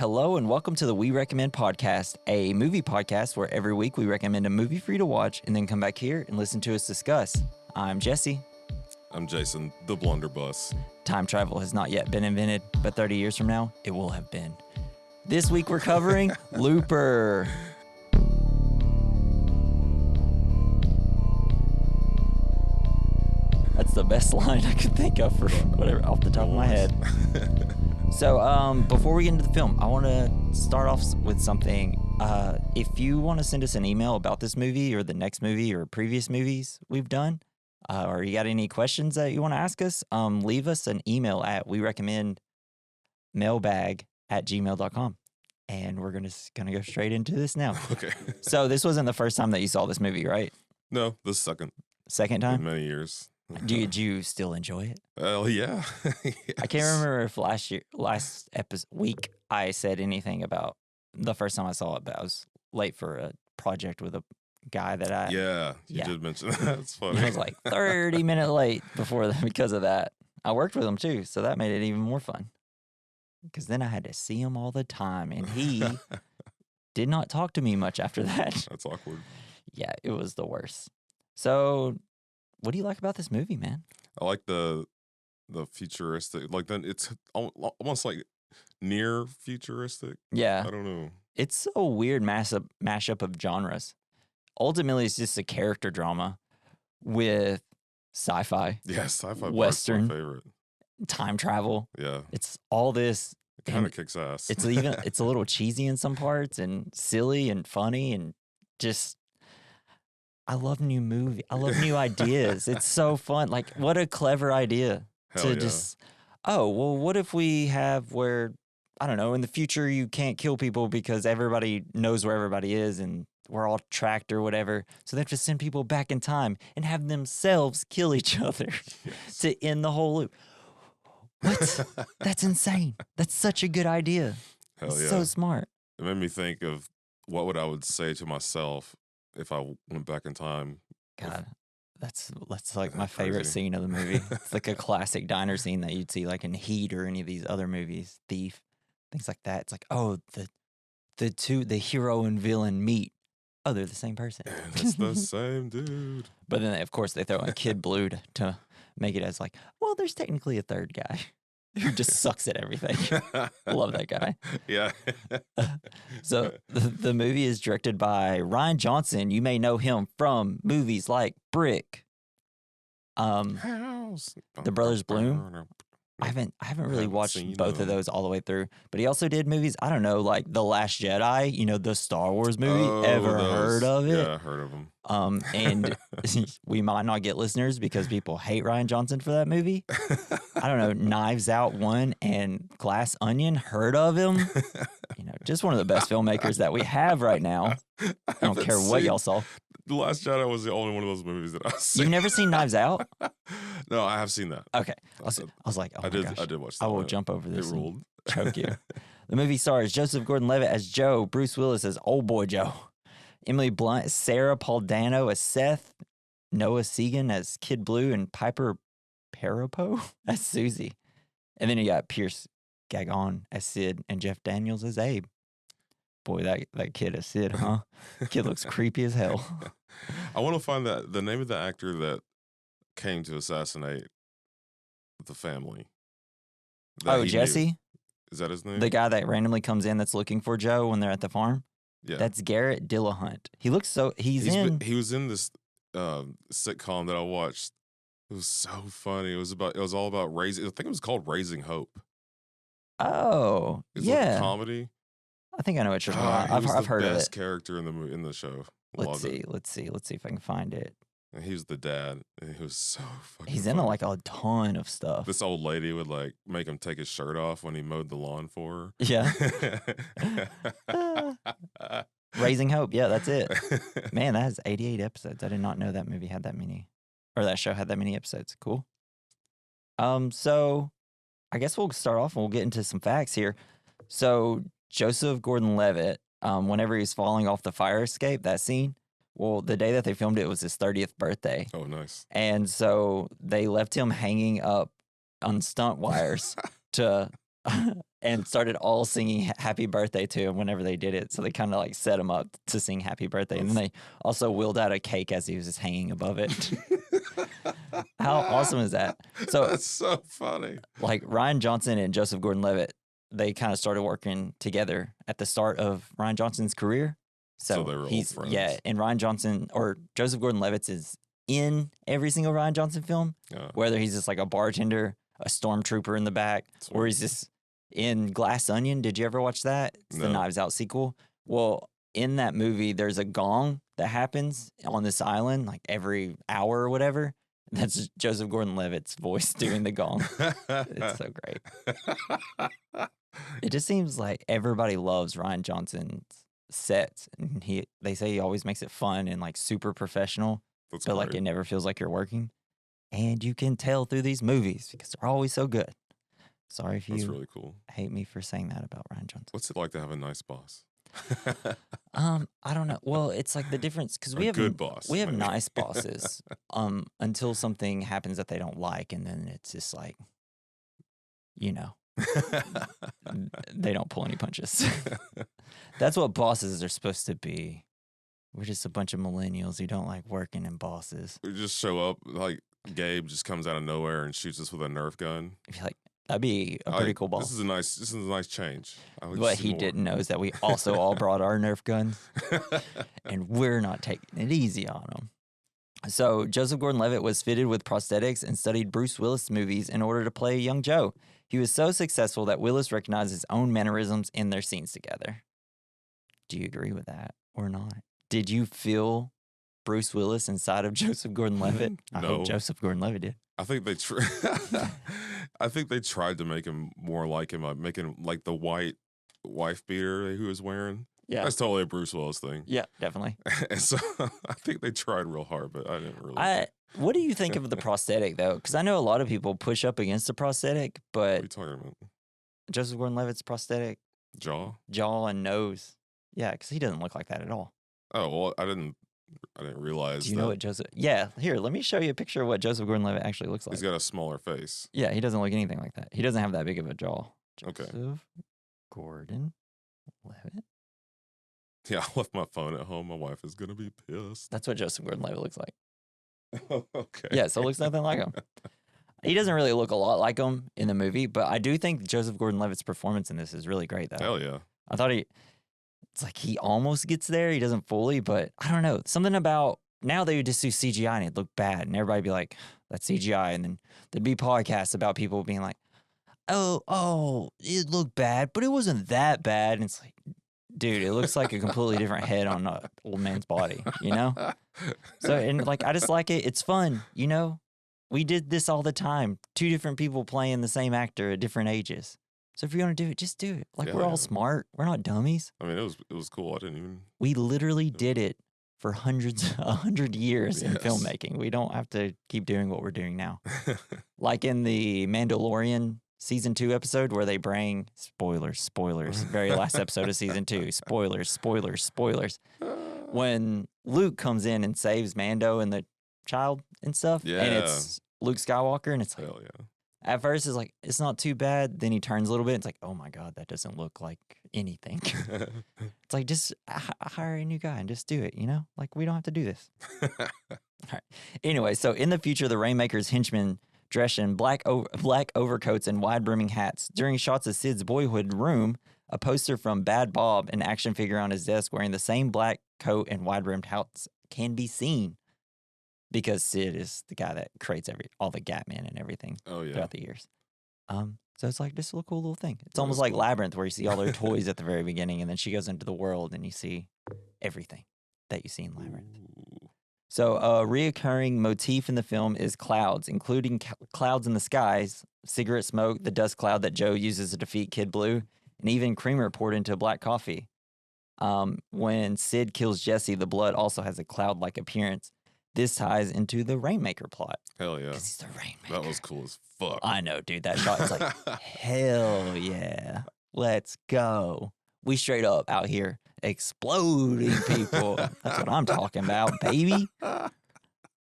Hello and welcome to the We Recommend podcast, a movie podcast where every week we recommend a movie for you to watch and then come back here and listen to us discuss. I'm Jesse. I'm Jason, the blunderbuss. Time travel has not yet been invented, but 30 years from now, it will have been. This week we're covering Looper. That's the best line I could think of for whatever off the top of my head. So before we get into the film, I want to start off with something. If you want to send us an email about this movie or the next movie or previous movies we've done, or you got any questions that you want to ask us, leave us an email at werecommendmailbag@gmail.com. And we're gonna go straight into this now. Okay. So this wasn't the first time that you saw this movie, right? No, the second. Second time? In many years. Did you still enjoy it? Oh, yeah. Yes. I can't remember if last week I said anything about the first time I saw it, but I was late for a project with a guy that I... Yeah, you did mention that. It's funny. I was like 30 minutes late because of that. I worked with him too, so that made it even more fun. Because then I had to see him all the time, and he did not talk to me much after that. That's awkward. Yeah, it was the worst. So... what do you like about this movie, man? I like the futuristic, like then it's almost like near futuristic. Yeah. I don't know. It's a weird mashup of genres. Ultimately, it's just a character drama with sci-fi. Yeah, sci-fi Western, part's my favorite. Time travel. Yeah. It's all this. It kind of kicks ass. It's a little cheesy in some parts and silly and funny and just... I love new ideas. It's so fun. Like, what a clever idea just, what if we have where, I don't know, in the future you can't kill people because everybody knows where everybody is and we're all tracked or whatever. So they have to send people back in time and have themselves kill each other to end the whole loop. What? That's insane. That's such a good idea. Hell it's yeah. so smart. It made me think of what I would say to myself if I went back in time. God, that's like my favorite scene of the movie. It's like a classic diner scene that you'd see like in Heat or any of these other movies, Thief, things like that. It's like, oh, the hero and villain meet. Oh, they're the same person. It's the same dude. But then, of course, they throw in Kid Blue to make it as like, well, there's technically a third guy who just sucks at everything. Love that guy. Yeah. So the movie is directed by Rian Johnson. You may know him from movies like Brick, House. The Brothers Bloom. I haven't really watched both of those all the way through. But he also did movies, I don't know, like The Last Jedi, you know, the Star Wars movie. Heard of it? Yeah, I heard of them. And we might not get listeners because people hate Rian Johnson for that movie. I don't know, Knives Out 1 and Glass Onion, heard of him? You know, just one of the best filmmakers that we have right now. I don't care what y'all saw. The Last Jedi was the only one of those movies that I've seen. You've never seen Knives Out? No, I have seen that. Okay. I was like, oh my gosh. I did watch that. I will jump over this It ruled. and choke you. The movie stars Joseph Gordon-Levitt as Joe, Bruce Willis as Old Boy Joe, Emily Blunt as Sarah, Paul Dano as Seth, Noah Segan as Kid Blue, and Piper Perabo as Susie. And then you got Pierce Gagon as Sid and Jeff Daniels as Abe. Boy, that kid is Sid, huh? Kid looks creepy as hell. I want to find the name of the actor that came to assassinate the family. Jesse? Is that his name? The guy that randomly comes in that's looking for Joe when they're at the farm? Yeah. That's Garrett Dillahunt. He looks so... He was in this sitcom that I watched. It was so funny. It was all about raising... I think it was called Raising Hope. Oh, It's yeah. like a comedy. I think I know what you're talking about. I've heard of it. He was the best character in the show. Let's see if I can find it. And he was the dad, and he was so fucking He's funny. in like a ton of stuff. This old lady would like make him take his shirt off when he mowed the lawn for her. Yeah. Raising Hope. Yeah, that's it. Man, that has 88 episodes. I did not know that movie had that many, or that show had that many episodes. Cool. So I guess we'll start off and we'll get into some facts here. So Joseph Gordon-Levitt, whenever he's falling off the fire escape, that scene, well, the day that they filmed it was his 30th birthday. Oh, nice. And so they left him hanging up on stunt wires to and started all singing happy birthday to him whenever they did it. So they kind of like set him up to sing happy birthday. And then they also wheeled out a cake as he was just hanging above it. How awesome is that? So That's so funny. Like Rian Johnson and Joseph Gordon-Levitt, they kind of started working together at the start of Rian Johnson's career. So they were old friends. Yeah, and Rian Johnson or Joseph Gordon-Levitt is in every single Rian Johnson film, whether he's just like a bartender, a stormtrooper in the back, or he's just in Glass Onion. Did you ever watch that? It's the Knives Out sequel. Well, in that movie, there's a gong that happens on this island like every hour or whatever. That's Joseph Gordon-Levitt's voice doing the gong. It's so great. It just seems like everybody loves Rian Johnson's sets, and they say he always makes it fun and like super professional. That's but great. like it never feels like you're working. And you can tell through these movies because they're always so good. Sorry if That's you really cool. hate me for saying that about Rian Johnson. What's it like to have a nice boss? I don't know. Well, it's like the difference because we have good boss. We have nice bosses. Until something happens that they don't like, and then it's just like, you know, they don't pull any punches. That's what bosses are supposed to be. We're just a bunch of millennials who don't like working in bosses. We just show up like Gabe just comes out of nowhere and shoots us with a Nerf gun. Like that'd be a pretty cool boss. This is a nice change. What he didn't know is that we also all brought our Nerf guns, and we're not taking it easy on them. So Joseph Gordon-Levitt was fitted with prosthetics and studied Bruce Willis movies in order to play young Joe. He was so successful that Willis recognized his own mannerisms in their scenes together. Do you agree with that or not? Did you feel Bruce Willis inside of Joseph Gordon-Levitt? I hope Joseph Gordon-Levitt did. I think they I think they tried to make him more like him, making like the white wife beater he was wearing. Yeah, that's totally a Bruce Willis thing. Yeah, definitely. And so I think they tried real hard, but I didn't really. What do you think of the prosthetic though? Because I know a lot of people push up against the prosthetic, but what are you talking about? Joseph Gordon-Levitt's prosthetic jaw and nose. Yeah, because he doesn't look like that at all. Oh well, I didn't realize. Do you know what Joseph? Yeah, here, let me show you a picture of what Joseph Gordon-Levitt actually looks like. He's got a smaller face. Yeah, he doesn't look anything like that. He doesn't have that big of a jaw. Okay. Joseph Gordon-Levitt. Yeah, I left my phone at home. My wife is gonna be pissed. That's what Joseph Gordon-Levitt looks like. Okay. Yeah, so it looks nothing like him. He doesn't really look a lot like him in the movie, but I do think Joseph Gordon-Levitt's performance in this is really great, though. Hell yeah. I thought it's like he almost gets there. He doesn't fully, but I don't know. Something about now they would just do CGI and it'd look bad, and everybody'd be like, that's CGI. And then there'd be podcasts about people being like, oh, it looked bad, but it wasn't that bad. And it's like, dude, it looks like a completely different head on an old man's body, you know? So, and like, I just like it. It's fun, you know? We did this all the time. 2 different people playing the same actor at different ages. So if you're going to do it, just do it. Like, we're all smart. We're not dummies. I mean, it was cool. I didn't even. We literally did it for 100 years in filmmaking. We don't have to keep doing what we're doing now. Like in the Mandalorian season 2 episode where they bring spoilers, very last episode of season 2, spoilers. When Luke comes in and saves Mando and the child and stuff, and it's Luke Skywalker, and it's like, hell yeah. At first it's like, it's not too bad. Then he turns a little bit. It's like, oh my God, that doesn't look like anything. It's like, just hire a new guy and just do it, you know? Like, we don't have to do this. All right. Anyway, so in the future, the Rainmaker's henchmen dressed in black overcoats and wide-brimming hats. During shots of Sid's boyhood room, a poster from Bad Bob, an action figure on his desk wearing the same black coat and wide-brimmed hats, can be seen. Because Sid is the guy that creates all the Gatmen and everything throughout the years. So it's like just a cool little thing. It's almost like Labyrinth, where you see all their toys at the very beginning, and then she goes into the world and you see everything that you see in Labyrinth. Ooh. So a reoccurring motif in the film is clouds, including clouds in the skies, cigarette smoke, the dust cloud that Joe uses to defeat Kid Blue, and even creamer poured into black coffee. When Sid kills Jesse, the blood also has a cloud-like appearance. This ties into the Rainmaker plot. Hell yeah. Because he's the Rainmaker. That was cool as fuck. I know, dude. That shot is like, hell yeah. Let's go. We straight up out here exploding people. That's what I'm talking about, baby.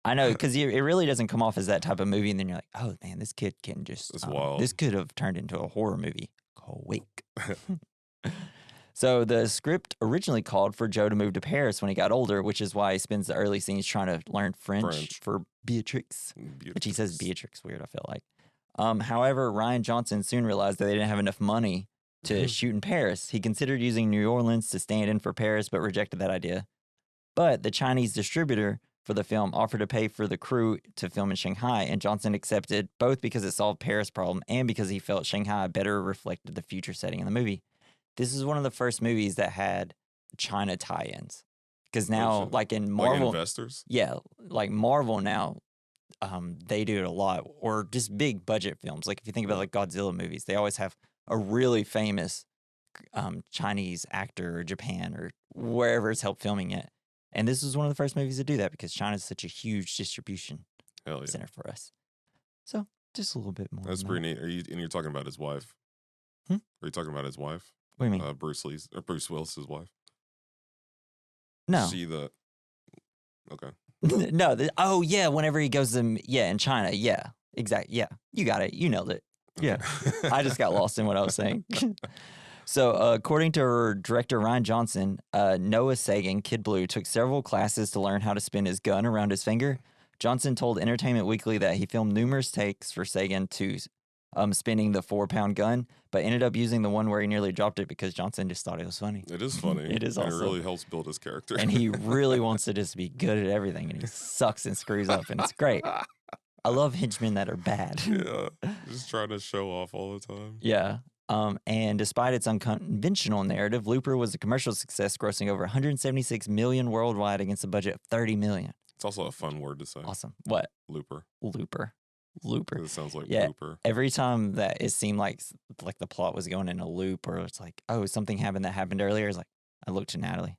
I know, because it really doesn't come off as that type of movie, and then you're like, oh man, this kid can just. It's wild. This could have turned into a horror movie. Quick. So the script originally called for Joe to move to Paris when he got older, which is why he spends the early scenes trying to learn French. For Beatrix. Which he says Beatrix weird, I feel like. However, Rian Johnson soon realized that they didn't have enough money to shoot in Paris. He considered using New Orleans to stand in for Paris, but rejected that idea. But the Chinese distributor for the film offered to pay for the crew to film in Shanghai, and Johnson accepted both because it solved Paris' problem and because he felt Shanghai better reflected the future setting in the movie. This is one of the first movies that had China tie-ins. Because now, like in Marvel... Like investors? Yeah, like Marvel now, they do it a lot. Or just big budget films. Like if you think about like Godzilla movies, they always have a really famous Chinese actor or Japan or wherever it's helped filming it. And this was one of the first movies to do that because China's such a huge distribution center for us. So just a little bit more. That's pretty neat. You're talking about his wife? Are you talking about his wife? What do you mean? Bruce Willis's wife? No. See the... Okay. No. Whenever he goes in China. Yeah, exactly. Yeah, you got it. You nailed it. Yeah. I just got lost in what I was saying. So, according to director Rian Johnson, Noah Sagan, Kid Blue, took several classes to learn how to spin his gun around his finger. Johnson told Entertainment Weekly that he filmed numerous takes for Sagan to spinning the 4-pound gun, but ended up using the one where he nearly dropped it because Johnson just thought it was funny. It is funny. It is and also. It really helps build his character. And he really wants to just be good at everything, and he sucks and screws up, and it's great. I love henchmen that are bad. Yeah, just trying to show off all the time. Yeah. And despite its unconventional narrative, Looper was a commercial success, grossing over $176 million worldwide against a budget of $30 million. It's also a fun word to say. Awesome. What? Looper. It sounds like looper. Every time that it seemed like the plot was going in a loop, or it's like, oh, something happened that happened earlier. It's like, I looked to Natalie.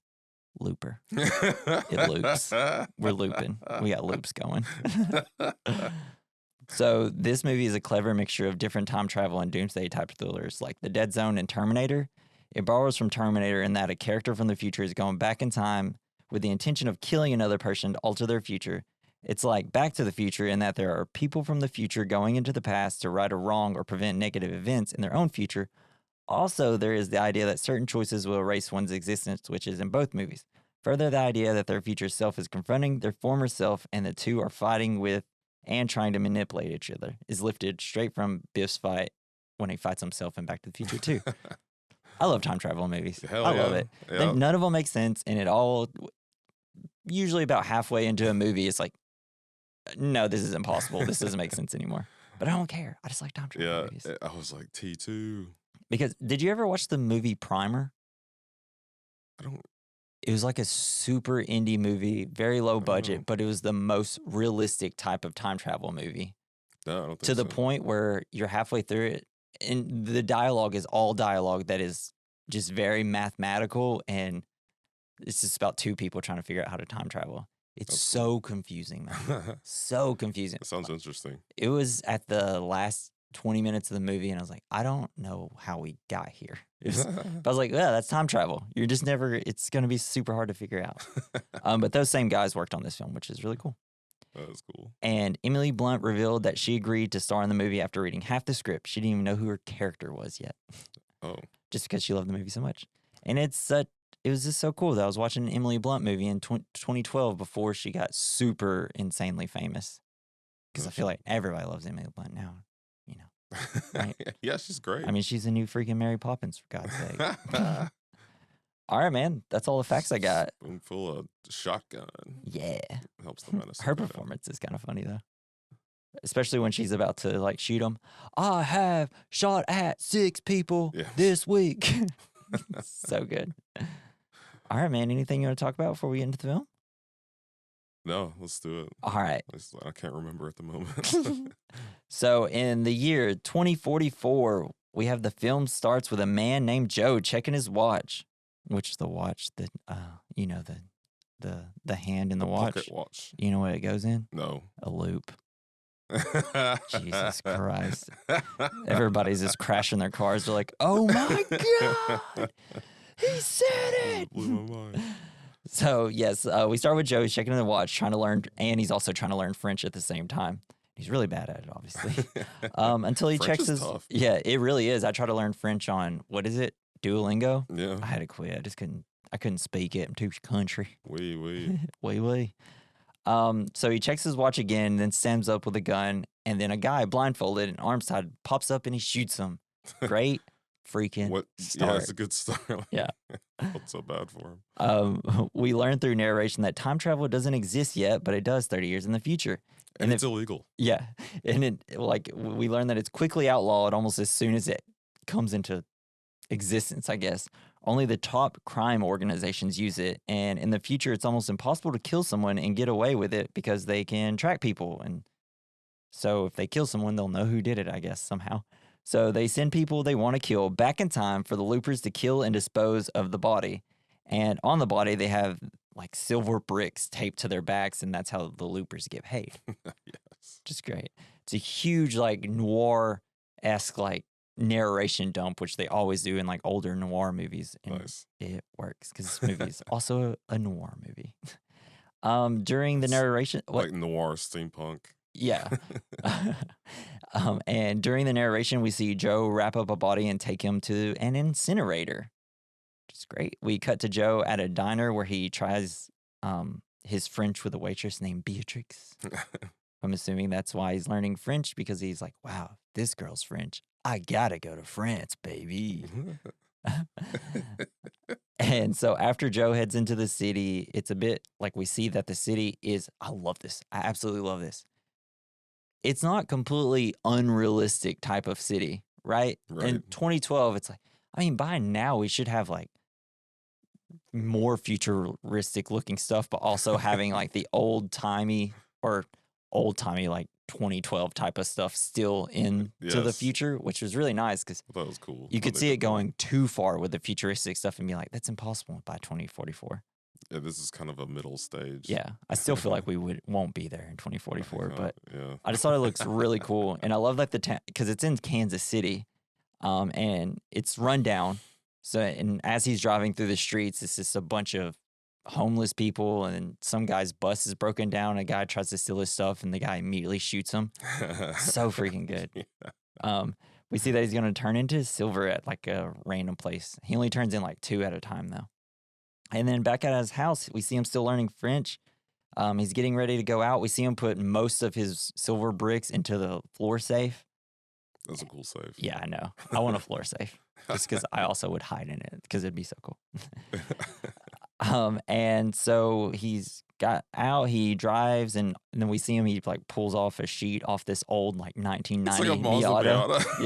Looper. It loops. We're looping. We got loops going. So this movie is a clever mixture of different time travel and doomsday type thrillers like The Dead Zone and Terminator. It borrows from Terminator in that a character from the future is going back in time with the intention of killing another person to alter their future. It's like Back to the Future in that there are people from the future going into the past to right a wrong or prevent negative events in their own future. Also, there is the idea that certain choices will erase one's existence, which is in both movies. Further, the idea that their future self is confronting their former self and the two are fighting with and trying to manipulate each other is lifted straight from Biff's fight when he fights himself in Back to the Future too. I love time travel movies. I love it. Yeah. None of them make sense, and it all, usually about halfway into a movie, it's like, no, this is impossible. This doesn't make sense anymore. But I don't care. I just like time travel movies. I was like, T2. Because, did you ever watch the movie Primer? I don't. It was like a super indie movie, very low budget, but it was the most realistic type of time travel movie. No, I don't think to the point where you're halfway through it, and the dialogue is all dialogue that is just very mathematical, and it's just about two people trying to figure out how to time travel. It's so confusing, man. So confusing. That sounds interesting. It was at the last 20 minutes of the movie, and I was like, I don't know how we got here. But I was like, yeah, that's time travel. You're just never, it's going to be super hard to figure out. But those same guys worked on this film, which is really cool. That is cool. And Emily Blunt revealed that she agreed to star in the movie after reading half the script. She didn't even know who her character was yet. Oh. Just because she loved the movie so much. And it was just so cool that I was watching an Emily Blunt movie in 2012 before she got super insanely famous. Because I feel like everybody loves Emily Blunt now, you know. Right? Yeah, she's great. I mean, she's the new freaking Mary Poppins, for God's sake. All right, man. That's all the facts I got. Spoonful of shotgun. Yeah. Helps the medicine. Her performance is kind of funny, though. Especially when she's about to, like, shoot them. I have shot at 6 people this week. So good. All right, man. Anything you want to talk about before we get into the film? No, let's do it. All right. I can't remember at the moment. So in the year 2044, we have the film starts with a man named Joe checking his watch, which is the watch that, you know, the hand in the watch. Pocket watch. You know what it goes in? No. A loop. Jesus Christ. Everybody's just crashing their cars. They're like, oh my God, he said it. Blew my mind. So yes, we start with Joe. He's checking the watch, trying to learn, and he's also trying to learn French at the same time. He's really bad at it, obviously. Until he French checks is his. tough. Yeah, it really is. I tried to learn French on what is it, Duolingo. Yeah. I had to quit. I just couldn't. I couldn't speak it. I'm too country. Oui. Wee. So he checks his watch again, then stands up with a gun, and then a guy blindfolded and arms tied pops up and he shoots him. Great freaking What? start. Yeah, it's a good start. Yeah. Felt so bad for him. We learn through narration that time travel doesn't exist yet, but it does 30 years in the future. And it's illegal. Yeah. And we learn that it's quickly outlawed almost as soon as it comes into existence, I guess. Only the top crime organizations use it. And in the future, it's almost impossible to kill someone and get away with it because they can track people. And so if they kill someone, they'll know who did it, I guess, somehow. So they send people they want to kill back in time for the loopers to kill and dispose of the body. And on the body, they have like silver bricks taped to their backs, and that's how the loopers get paid. Yes. Which is great. It's a huge like noir-esque like narration dump, which they always do in like older noir movies. And Nice. it works because this movie is also a noir movie. During the narration, Like noir steampunk. yeah. And during the narration, we see Joe wrap up a body and take him to an incinerator, which is great. We cut to Joe at a diner where he tries his French with a waitress named Beatrix. I'm assuming that's why he's learning French, because he's like, wow, this girl's French. I gotta go to France, baby. And so after Joe heads into the city, it's a bit like we see that the city is, I love this. I absolutely love this. It's not completely unrealistic type of city, right? Right. In 2012, it's like, I mean, by now we should have like more futuristic looking stuff, but also having like the old timey like 2012 type of stuff still into the Yes. future, which was really nice because That was cool. you how could they see did it that. going too far with the futuristic stuff and be like, that's impossible by 2044. Yeah, this is kind of a middle stage. Yeah, I still feel like we won't be there in 2044, but yeah. I just thought it looks really cool, and I love like the town because it's in Kansas City, and it's run down. So, and as he's driving through the streets, it's just a bunch of homeless people, and some guy's bus is broken down. A guy tries to steal his stuff, and the guy immediately shoots him. So freaking good. Yeah. We see that he's going to turn into silver at like a random place. He only turns in like 2 at a time though. And then back at his house, we see him still learning French. He's getting ready to go out. We see him put most of his silver bricks into the floor safe. That's a cool save. Yeah, I know. I want a floor safe just because I also would hide in it because it'd be so cool. And so he's got out, he drives, and then we see him, he like pulls off a sheet off this old like 1990 It's like a Mazda Miata. Miata.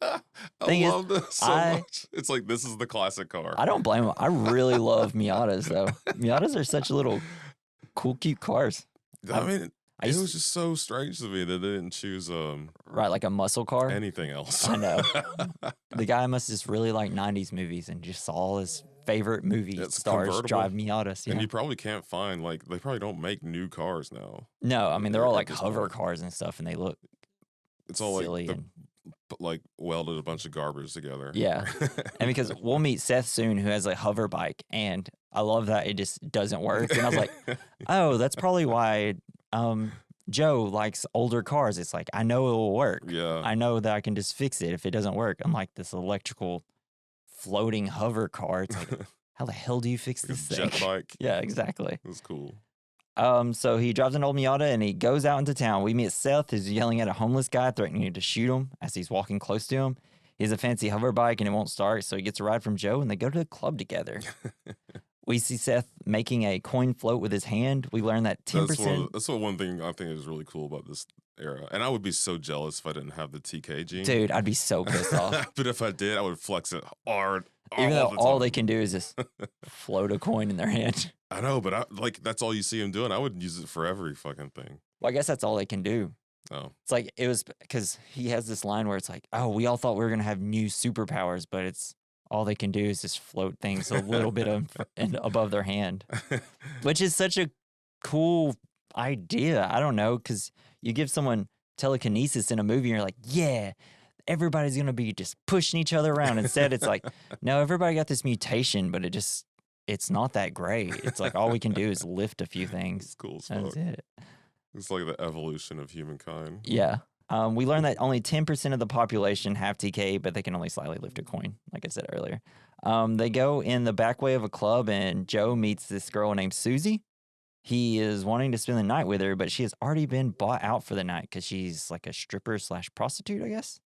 Yeah. I Thing is, love this so much. It's like, this is the classic car. I don't blame him. I really love Miatas though. Miatas are such little cool, cute cars. I mean, I it used- was just so strange to me that they didn't choose Right, like a muscle car. anything else. I know. The guy must just really like 90s movies and just saw all his favorite movie It's stars convertible. drive Miatas. And Yeah. you probably can't find, like, they probably don't make new cars now. No, I mean, they're all at like this hover point. cars and stuff, and they look It's all silly. like like welded a bunch of garbage together. Yeah. And because we'll meet Seth soon, who has a hover bike, and I love that it just doesn't work. And I was like, oh, that's probably why Joe likes older cars. It's like, I know it will work. yeah. I know that I can just fix it if it doesn't work. Unlike this electrical floating hover car. It's like, how the hell do you fix this thing? Jet bike. Yeah, exactly. It was cool. So he drives an old Miata and he goes out into town. We meet Seth, who's yelling at a homeless guy, threatening to shoot him as he's walking close to him. He has a fancy hover bike and it won't start, so he gets a ride from Joe and they go to the club together. We see Seth making a coin float with his hand. We learn that 10%. That's one thing I think is really cool about this era. And I would be so jealous if I didn't have the TK gene. Dude, I'd be so pissed off. But if I did, I would flex it hard. Even though the all time. they can do is just float a coin in their hand. I know, but that's all you see him doing. I would use it for every fucking thing. Well, I guess that's all they can do. Oh. It's like, it was because he has this line where it's like, oh, we all thought we were going to have new superpowers, but it's all they can do is just float things a little bit above their hand, which is such a cool idea. I don't know, because you give someone telekinesis in a movie and you're like, yeah, everybody's going to be just pushing each other around. Instead, it's like, no, everybody got this mutation, but it just it's not that great. It's like all we can do is lift a few It's things. cool as That's fuck. it. It's like the evolution of humankind. Yeah. We learned that only 10% of the population have TK, but they can only slightly lift a coin, like I said earlier. They go in the back way of a club, and Joe meets this girl named Susie. He is wanting to spend the night with her, but she has already been bought out for the night because she's like a stripper / prostitute, I guess.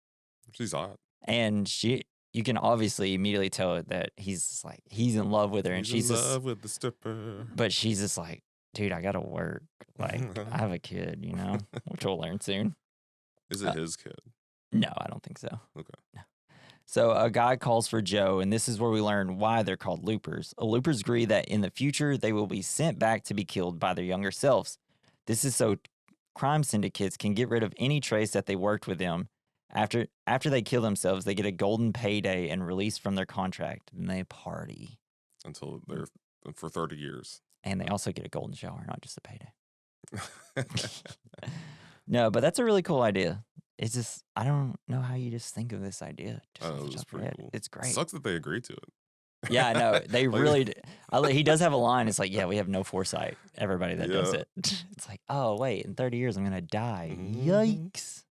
She's hot. And you can obviously immediately tell that he's in love with her, and He's she's in just, love with the stripper. but she's just like, dude, I gotta work. Like, I have a kid, which we'll learn soon. Is it his kid? No, I don't think so. Okay. No. So a guy calls for Joe, and this is where we learn why they're called loopers. Loopers agree that in the future, they will be sent back to be killed by their younger selves. This is so crime syndicates can get rid of any trace that they worked with them. After they kill themselves, they get a golden payday and release from their contract, and they party. Until they're for 30 years. And they also get a golden shower, not just a payday. No, but that's a really cool idea. It's just, I don't know how you just think of this idea. It's pretty cool. It's great. Sucks that they agreed to it. Yeah, I know. They really he does have a line. It's like, yeah, we have no foresight. Everybody that does it. It's like, oh, wait, in 30 years, I'm going to die. Yikes.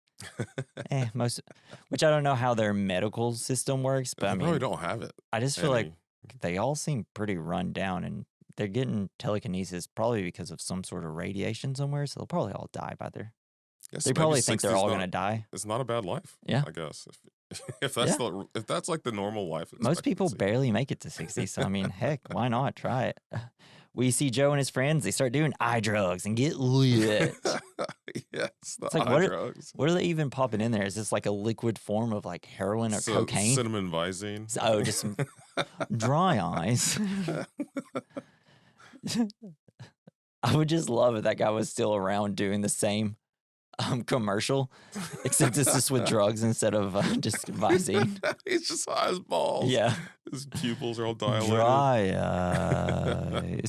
Which I don't know how their medical system works, but I mean, probably don't have it. I just feel like they all seem pretty run down, and they're getting telekinesis probably because of some sort of radiation somewhere, so they'll probably all die by their... They probably think they're all going to die. It's not a bad life. Yeah. I guess. If that's like the normal life. Most people barely make it to 60. So, I mean, heck, why not try it? We see Joe and his friends. They start doing eye drugs and get lit. Yes, it's like, what are they even popping in there? Is this like a liquid form of like heroin or cocaine? Cinnamon Visine. Just some dry eyes. I would just love if that guy was still around doing the same commercial, except it's just with drugs instead of just Visine. He's just high as balls. Yeah. His pupils are all dilated. Dry eyes.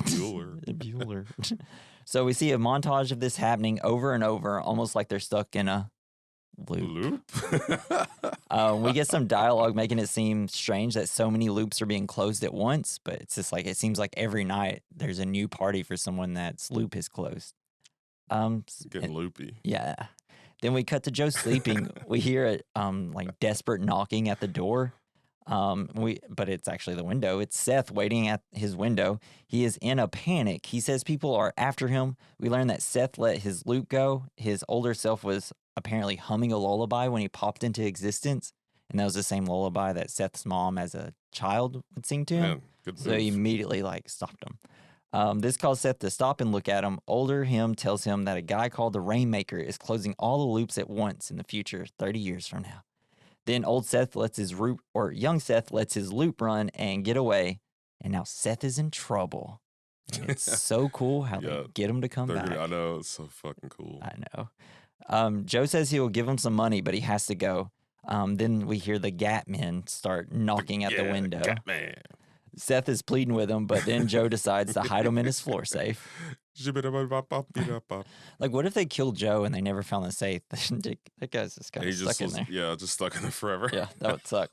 Bueller. So we see a montage of this happening over and over, almost like they're stuck in a loop. We get some dialogue making it seem strange that so many loops are being closed at once, but it's just like, it seems like every night there's a new party for someone that's loop is closed. Getting loopy. Yeah. Then we cut to Joe sleeping. We hear it like desperate knocking at the door. But it's actually the window. It's Seth waiting at his window. He is in a panic. He says people are after him. We learn that Seth let his loop go. His older self was apparently humming a lullaby when he popped into existence. And that was the same lullaby that Seth's mom as a child would sing to him. Man, good so move. he immediately stopped him. This caused Seth to stop and look at him. Older him tells him that a guy called the Rainmaker is closing all the loops at once in the future, 30 years from now. Then young Seth lets his loop run and get away. And now Seth is in trouble. And it's so cool how they get him to come back. I know, it's so fucking cool. I know. Joe says he will give him some money, but he has to go. Then we hear the Gat men start knocking at the window. Gat man. Seth is pleading with him, but then Joe decides to hide him in his floor safe. Like, what if they killed Joe and they never found the safe? That guy's just kind of stuck in there. Yeah, just stuck in there forever. Yeah, that would suck.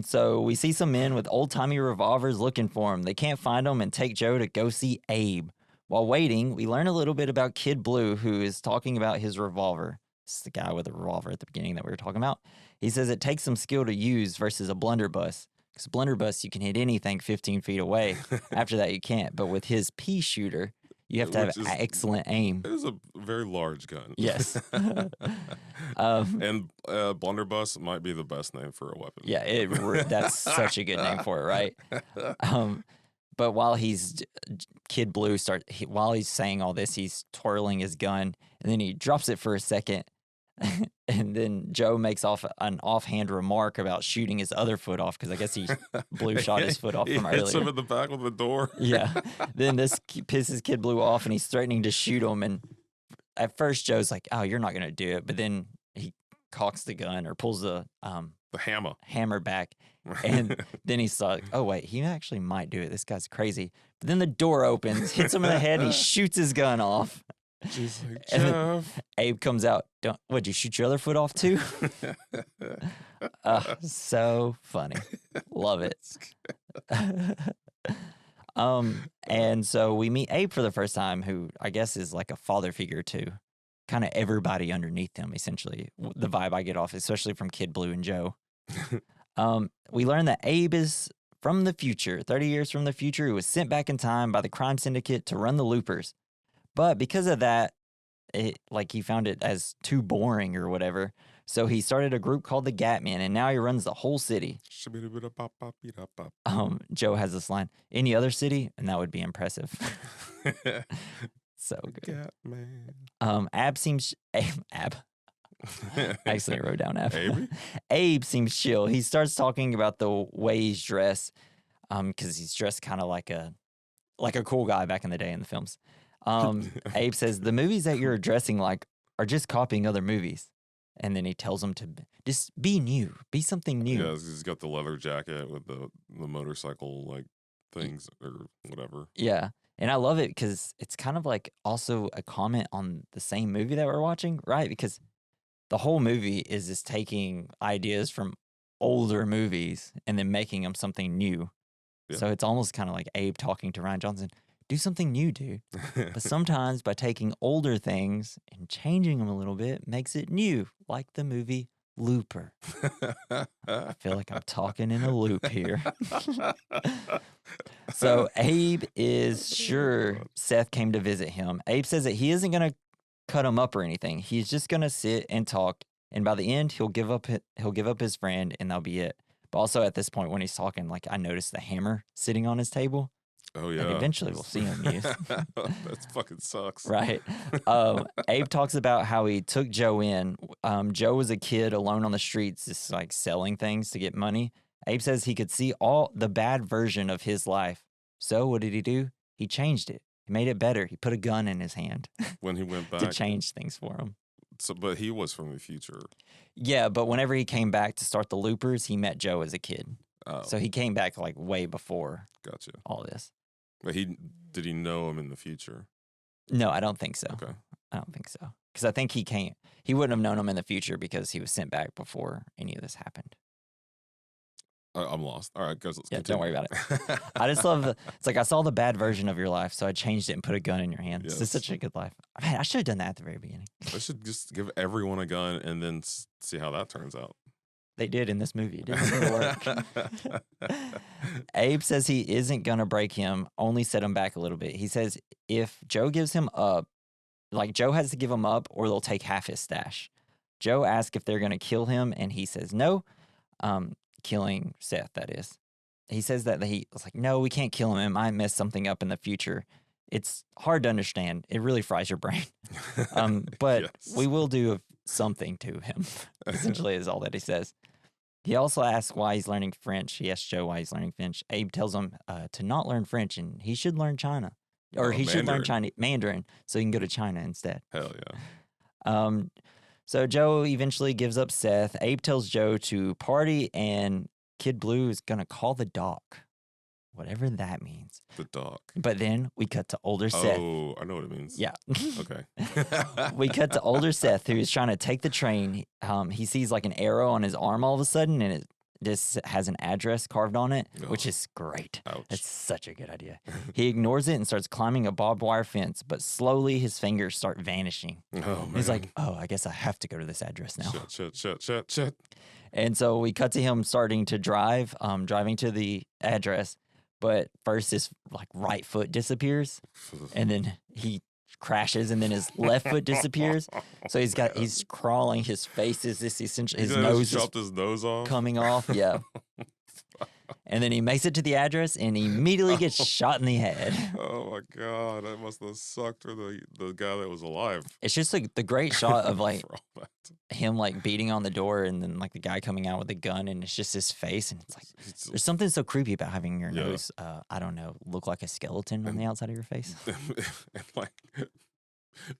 So we see some men with old-timey revolvers looking for him. They can't find him and take Joe to go see Abe. While waiting, we learn a little bit about Kid Blue, who is talking about his revolver. This is the guy with the revolver at the beginning that we were talking about. He says it takes some skill to use versus a blunderbuss. Because blunderbuss, you can hit anything 15 feet away. After that, you can't. But with his pea shooter, you have to have excellent aim. It is a very large gun. Yes. And blunderbuss might be the best name for a weapon. Yeah, that's such a good name for it, right? But while Kid Blue while he's saying all this, he's twirling his gun, and then he drops it for a second. And then Joe makes an offhand remark about shooting his other foot off because I guess Blue shot his foot off from earlier. He hits him in the back of the door. Yeah. Then this pisses Kid Blue off, and he's threatening to shoot him. And at first, Joe's like, "Oh, you're not gonna do it," but then he cocks the gun or pulls the hammer back, and then he's like, "Oh wait, he actually might do it. This guy's crazy." But then the door opens, hits him in the head, and he shoots his gun off. She's like, Jeff. Abe comes out. Would you shoot your other foot off too? So funny. Love it. And so we meet Abe for the first time, who I guess is like a father figure to kind of everybody underneath him, essentially. The vibe I get off, especially from Kid Blue and Joe. We learn that Abe is from the future, 30 years from the future, who was sent back in time by the crime syndicate to run the loopers. But because of that, he found it as too boring or whatever. So he started a group called the Gatmen, and now he runs the whole city. Joe has this line, any other city, and that would be impressive. So good. Gatman. Ab seems... Ab. I accidentally wrote down Ab. Abe? Abe seems chill. He starts talking about the way he's dressed, because he's dressed kind of like a cool guy back in the day in the films. Abe says, the movies that you're dressing like are just copying other movies. And then he tells him to just be new, be something new. Yeah, he's got the leather jacket with the motorcycle like things or whatever. Yeah. And I love it because it's kind of like also a comment on the same movie that we're watching, right? Because the whole movie is just taking ideas from older movies and then making them something new. Yeah. So it's almost kind of like Abe talking to Rian Johnson. Do something new, dude. But sometimes by taking older things and changing them a little bit makes it new, like the movie Looper. I feel like I'm talking in a loop here. So Abe is sure Seth came to visit him. Abe says that he isn't going to cut him up or anything. He's just going to sit and talk. And by the end, he'll give up his friend and that'll be it. But also at this point when he's talking, like I noticed the hammer sitting on his table. Oh, yeah. And eventually we'll see him use. That fucking sucks. Right. Abe talks about how he took Joe in. Joe was a kid alone on the streets, just like selling things to get money. Abe says he could see all the bad version of his life. So what did he do? He changed it. He made it better. He put a gun in his hand. When he went back. To change things for him. So, but he was from the future. Yeah, but whenever he came back to start the Loopers, he met Joe as a kid. Oh. So he came back like way before all this. But did he know him in the future? No, I don't think so. Okay. I don't think so. Because I think he wouldn't have known him in the future because he was sent back before any of this happened. I'm lost. All right, guys, let's continue. Don't worry about it. I just love it's like I saw the bad version of your life, so I changed it and put a gun in your hand. Yes. This is such a good life. Man, I should have done that at the very beginning. I should just give everyone a gun and then see how that turns out. They did in this movie. It didn't really work. Abe says he isn't going to break him, only set him back a little bit. He says if Joe gives him up, like Joe has to give him up or they'll take half his stash. Joe asks if they're going to kill him, and he says no. Killing Seth, that is. He says that he was like, no, we can't kill him. It might mess something up in the future. It's hard to understand. It really fries your brain. But yes. We will do something to him, essentially is all that he says. He also asks why he's learning French. He asks Joe why he's learning French. Abe tells him to not learn French, and he should learn China. Or he should learn Mandarin, so he can go to China instead. Hell yeah. So Joe eventually gives up Seth. Abe tells Joe to party, and Kid Blue is going to call the doc. Whatever that means. The doc. But then we cut to older Seth. Oh, I know what it means. Yeah. Okay. We cut to older Seth, who is trying to take the train. He sees like an arrow on his arm all of a sudden, and it just has an address carved on it, which is great. Ouch. It's such a good idea. He ignores it and starts climbing a barbed wire fence, but slowly his fingers start vanishing. Oh, man. He's like, oh, I guess I have to go to this address now. Shit. And so we cut to him starting to drive, driving to the address. But first his like right foot disappears, and then he crashes, and then his left foot disappears. So he's crawling. His face is this essentially his nose chopped his nose off, coming off. Yeah. And then he makes it to the address and he immediately gets shot in the head. Oh my God, that must have sucked for the guy that was alive. It's just like the great shot of like him like beating on the door and then like the guy coming out with a gun, and it's just his face, and it's like there's something so creepy about having your nose, I don't know, look like a skeleton on the outside of your face. And like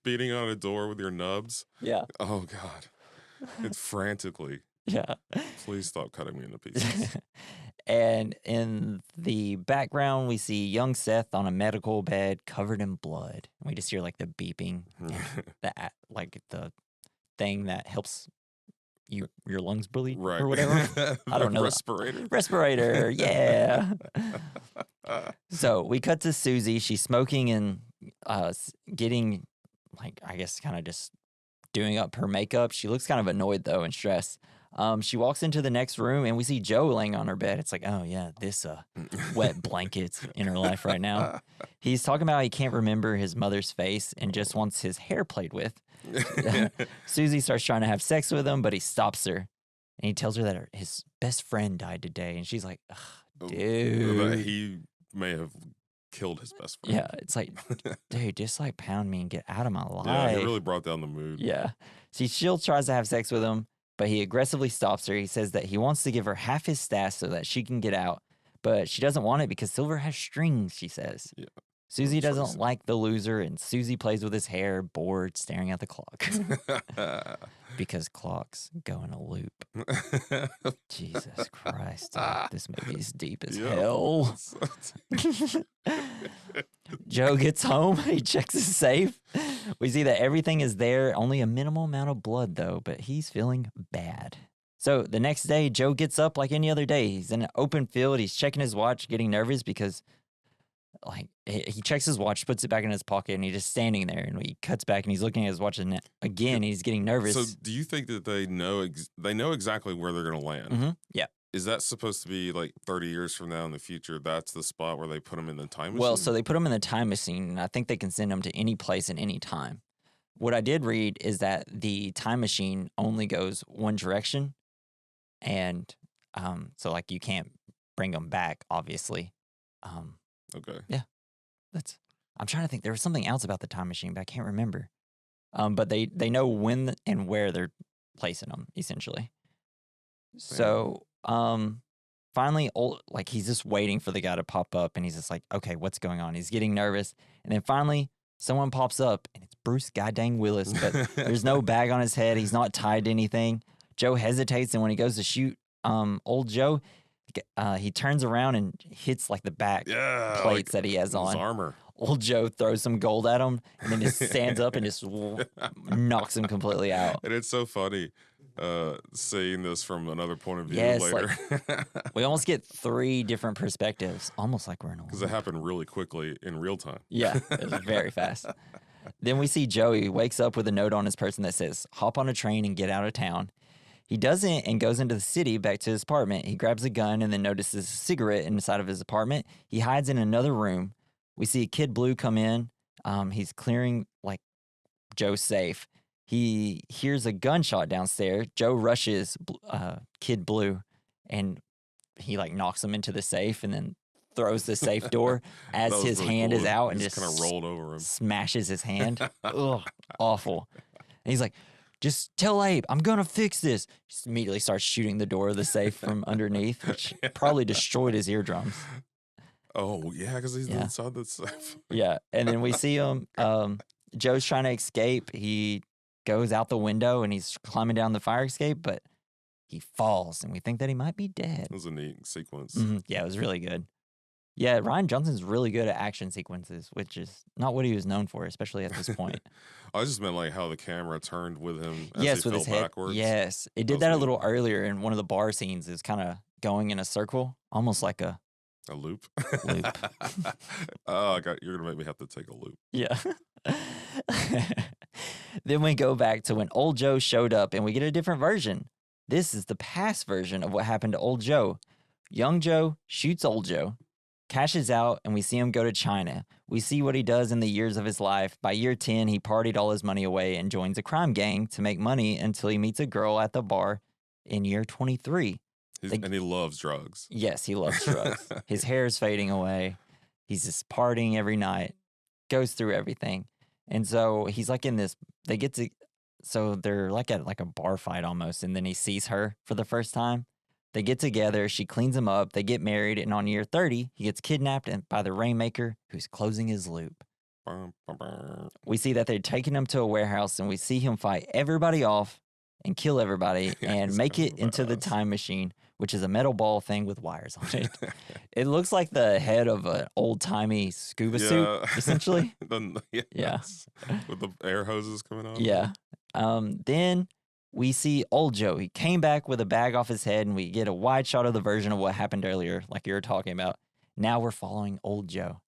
beating on a door with your nubs. Yeah. Oh God. It's frantically. Yeah. Please stop cutting me into pieces. And in the background, we see young Seth on a medical bed covered in blood. And we just hear like the beeping, like the thing that helps your lungs bleed Right. or whatever. I don't know. Respirator. Respirator, yeah. So we cut to Susie. She's smoking and getting, like, I guess kind of just doing up her makeup. She looks kind of annoyed, though, and stressed. She walks into the next room, and we see Joe laying on her bed. It's like, oh, yeah, this wet blanket's in her life right now. He's talking about how he can't remember his mother's face and just wants his hair played with. Susie starts trying to have sex with him, but he stops her. And he tells her that his best friend died today. And she's like, dude. That he may have killed his best friend. Yeah, it's like, dude, just like pound me and get out of my life. Yeah, he really brought down the mood. Yeah. She still tries to have sex with him, but he aggressively stops her. He says that he wants to give her half his stash so that she can get out, but she doesn't want it because Silver has strings, she says. Yeah. Susie doesn't like the loser, and Susie plays with his hair, bored, staring at the clock. Because clocks go in a loop. Jesus Christ. This movie is deep as hell. Joe gets home. He checks his safe. We see that everything is there. Only a minimal amount of blood, though, but he's feeling bad. So the next day, Joe gets up like any other day. He's in an open field. He's checking his watch, getting nervous because like he checks his watch, puts it back in his pocket, and he's just standing there. And he cuts back, and he's looking at his watch and again. He's getting nervous. So, do you think that they know exactly where they're going to land? Mm-hmm. Yeah. Is that supposed to be like 30 years from now in the future? That's the spot where they put him in the time machine. Well, so they put him in the time machine, and I think they can send him to any place and any time. What I did read is that the time machine only goes one direction, and so like you can't bring them back, obviously. Okay. Yeah, I'm trying to think. There was something else about the time machine, but I can't remember. But they know when and where they're placing them, essentially. So, finally, like he's just waiting for the guy to pop up, and he's just like, okay, what's going on? He's getting nervous, and then finally, someone pops up, and it's Bruce goddamn Willis, but there's no bag on his head. He's not tied to anything. Joe hesitates, and when he goes to shoot, old Joe, he turns around and hits like the back plates that he has on. His armor. Old Joe throws some gold at him and then just stands up and just knocks him completely out. And it's so funny seeing this from another point of view later. Like, we almost get 3 different perspectives, almost like we're in a because it happened really quickly in real time. Yeah, it was very fast. Then we see Joey wakes up with a note on his person that says, hop on a train and get out of town. He doesn't and goes into the city back to his apartment. He grabs a gun and then notices a cigarette inside of his apartment. He hides in another room. We see Kid Blue come in. He's clearing like Joe's safe. He hears a gunshot downstairs. Joe rushes Kid Blue and he like knocks him into the safe and then throws the safe door as his really hand is out and just kind of rolled over him. Smashes his hand. Ugh, awful. And he's like, just tell Abe, I'm going to fix this. Just immediately starts shooting the door of the safe from underneath, which probably destroyed his eardrums. Oh, yeah, because he's inside the safe. Yeah, and then we see him. Joe's trying to escape. He goes out the window, and he's climbing down the fire escape, but he falls, and we think that he might be dead. It was a neat sequence. Mm-hmm. Yeah, it was really good. Yeah, Rian Johnson's really good at action sequences, which is not what he was known for, especially at this point. I just meant like how the camera turned with him as yes, he with fell his head. backwards. Yes, it did that a little earlier in one of the bar scenes. It was kind of going in a circle, almost like a loop. Loop. Oh, you're gonna make me have to take a loop. Yeah. Then we go back to when old Joe showed up, and we get a different version. This is the past version of what happened to old Joe. Young Joe shoots old Joe, cashes out, and we see him go to China. We see what he does in the years of his life. By year 10, he partied all his money away and joins a crime gang to make money until he meets a girl at the bar in year 23. And he loves drugs. Yes, he loves drugs. His hair is fading away. He's just partying every night, goes through everything. And so he's like in this, so they're like at like a bar fight almost. And then he sees her for the first time. They get together, she cleans him up, they get married, and on year 30, he gets kidnapped by the Rainmaker, who's closing his loop. We see that they're taking him to a warehouse, and we see him fight everybody off and kill everybody and make it into the time machine, which is a metal ball thing with wires on it. It looks like the head of an old-timey scuba suit, essentially. Yeah. With the air hoses coming out. Yeah. Then we see old Joe. He came back with a bag off his head, and we get a wide shot of the version of what happened earlier, like you were talking about. Now we're following old Joe.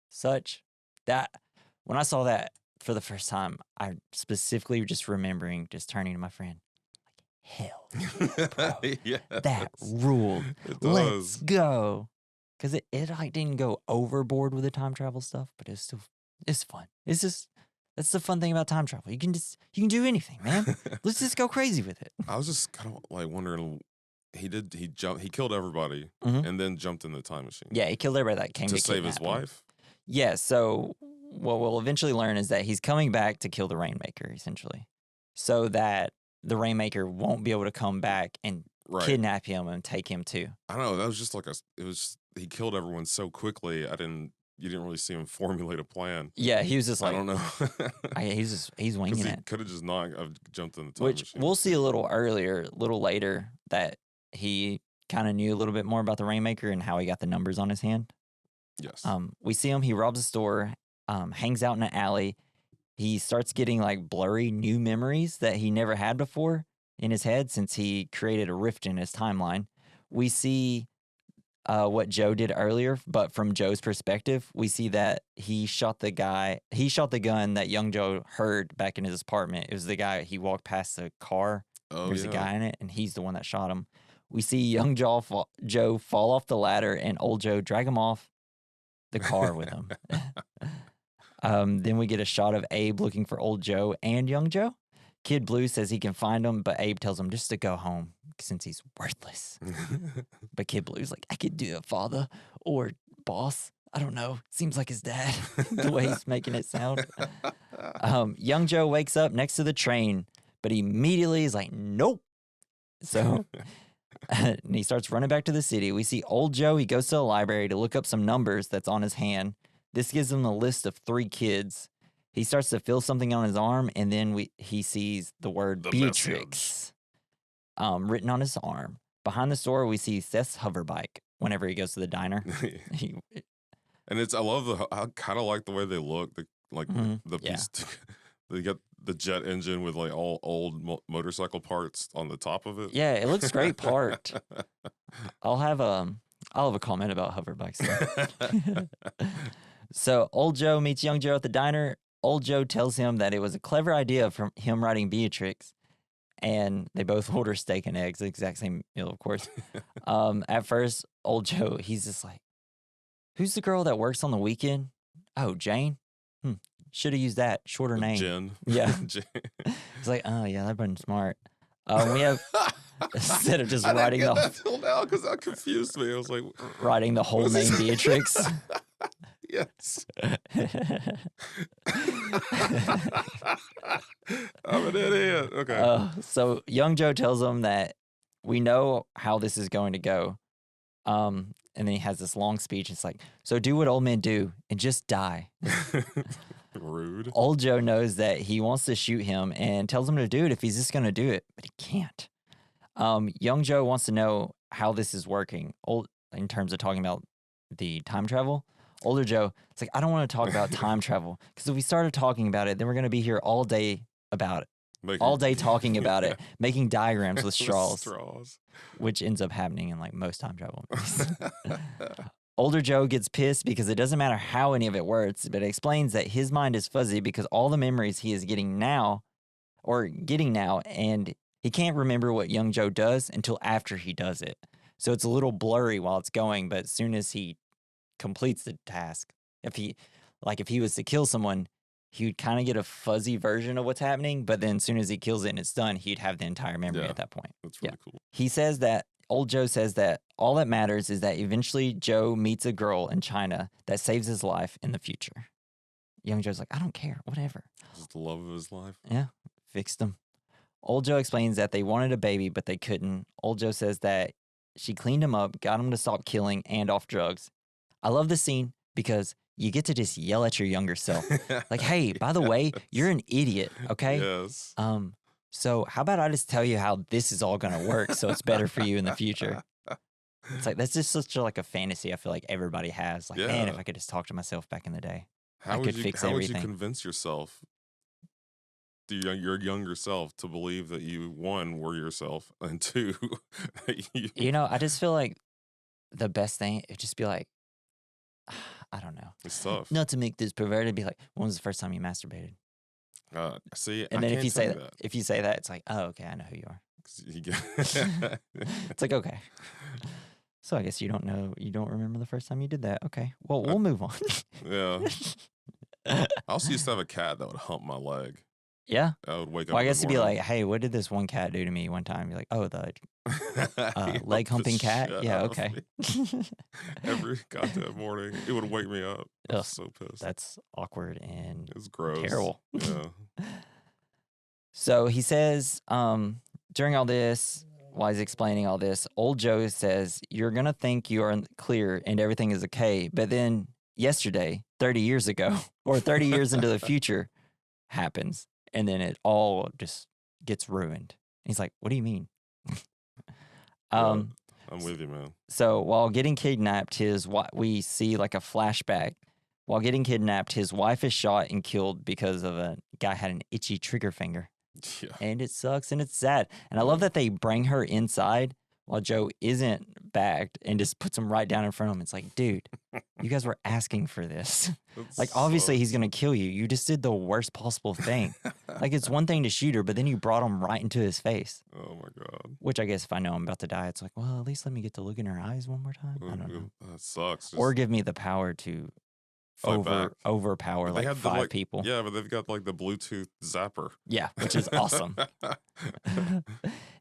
Such that when I saw that for the first time, I specifically just remembering just turning to my friend, like, hell, yeah, bro, Yes. that ruled. It Let's does. go. Because it like didn't go overboard with the time travel stuff, but it's fun. It's just that's the fun thing about time travel. You can do anything, man. Let's just go crazy with it. I was just kind of like wondering. He killed everybody Mhm. and then jumped in the time machine. Yeah, he killed everybody that came to save his kidnap him. wife. Yeah, so what we'll eventually learn is that he's coming back to kill the Rainmaker, essentially, so that the Rainmaker won't be able to come back and kidnap him and take him too. I don't know. That was just like he killed everyone so quickly. You didn't really see him formulate a plan. Yeah, he was just like, I don't know. he's winging it. Could have just not jumped in the time Which machine. we'll see a little later, that he kind of knew a little bit more about the Rainmaker and how he got the numbers on his hand. Yes. We see him. He robs a store, hangs out in an alley. He starts getting like blurry new memories that he never had before in his head since he created a rift in his timeline. We see what Joe did earlier, but from Joe's perspective, we see that he shot the gun that young Joe heard back in his apartment. It was the guy, he walked past the car. There's a guy in it, and he's the one that shot him. We see young Joe fall off the ladder, and old Joe drag him off the car with him. Then we get a shot of Abe looking for old Joe and young Joe. Kid Blue says he can find him, but Abe tells him just to go home since he's worthless. But Kid Blue's like, I could do it, father, or boss. I don't know. Seems like his dad, the way he's making it sound. Young Joe wakes up next to the train, but he immediately is like, nope. So and he starts running back to the city. We see old Joe. He goes to the library to look up some numbers that's on his hand. This gives him a list of 3 kids. He starts to feel something on his arm, and then he sees the word Beatrix written on his arm. Behind the store, we see Seth's hoverbike whenever he goes to the diner. And I kind of like the way they look. They got the jet engine with like all old motorcycle parts on the top of it. Yeah, it looks great parked. I'll have a comment about hoverbikes. So old Joe meets young Joe at the diner. Old Joe tells him that it was a clever idea from him writing Beatrix, and they both order steak and eggs, the exact same meal, of course. At first, old Joe, he's just like, who's the girl that works on the weekend? Oh, Jane? Should have used that. Shorter name. Jen. Yeah. Jen. It's like, oh, yeah, that'd been smart. We have, instead of just I writing didn't get that till now because that confused me. I was like, writing the whole name Beatrix. Yes. I'm an idiot. Okay. So young Joe tells him that we know how this is going to go. And then he has this long speech. It's like, so do what old men do and just die. Rude. Old Joe knows that he wants to shoot him and tells him to do it if he's just going to do it, but he can't. Young Joe wants to know how this is working in terms of talking about the time travel. Older Joe, it's like, I don't want to talk about time travel because if we started talking about it, then we're going to be here all day about it. All day talking about it, making diagrams with straws, which ends up happening in like most time travel movies. Older Joe gets pissed because it doesn't matter how any of it works, but it explains that his mind is fuzzy because all the memories he is getting now, and he can't remember what young Joe does until after he does it. So it's a little blurry while it's going, but as soon as he completes the task, if he was to kill someone, he would kind of get a fuzzy version of what's happening, but then as soon as he kills it and it's done, he'd have the entire memory at that point. That's really cool. He says that, old Joe says that all that matters is that eventually Joe meets a girl in China that saves his life in the future. Young Joe's like, I don't care, whatever. This is the love of his life. Yeah, fixed him. Old Joe explains that they wanted a baby, but they couldn't. Old Joe says that she cleaned him up, got him to stop killing and off drugs. I love this scene because you get to just yell at your younger self. Like, hey, by the way, you're an idiot, okay? Yes. So how about I just tell you how this is all going to work so it's better for you in the future? It's like, that's just such a fantasy I feel like everybody has. Like, man, if I could just talk to myself back in the day, I could fix everything. How would you convince yourself your younger self to believe that you, one, were yourself, and two, that You know, I just feel like the best thing would just be like, I don't know. It's tough. Not to make this perverted, be like, when was the first time you masturbated? See, And I then can't if you say tell that, if you say that, it's like, oh, okay, I know who you are. It's like, okay. So I guess you don't remember the first time you did that. Okay. Well, we'll move on. Yeah. I also used to have a cat that would hump my leg. Yeah. I would wake up. Well, I guess to be like, hey, what did this one cat do to me one time? You're like, oh, the leg humping cat? Yeah, okay. Every goddamn morning, it would wake me up. I was so pissed. That's awkward and it's gross. Terrible. Yeah. So he says, during all this, while he's explaining all this, old Joe says, you're going to think you are clear and everything is okay. But then yesterday, 30 years ago, or 30 years into the future, happens. And then it all just gets ruined. He's like, what do you mean? I'm with you, man. So while getting kidnapped, we see like a flashback. While getting kidnapped, his wife is shot and killed because of a guy had an itchy trigger finger. Yeah. And it sucks and it's sad. And I love that they bring her inside while Joe isn't bagged and just puts him right down in front of him. It's like, dude, you guys were asking for this. Like, obviously he's going to kill you. You just did the worst possible thing. Like, it's one thing to shoot her, but then you brought him right into his face. Oh, my God. Which I guess if I know I'm about to die, it's like, well, at least let me get to look in her eyes one more time. I don't know. That sucks. Or give me the power to overpower like five people. Yeah, but they've got like the Bluetooth zapper. Yeah, which is awesome.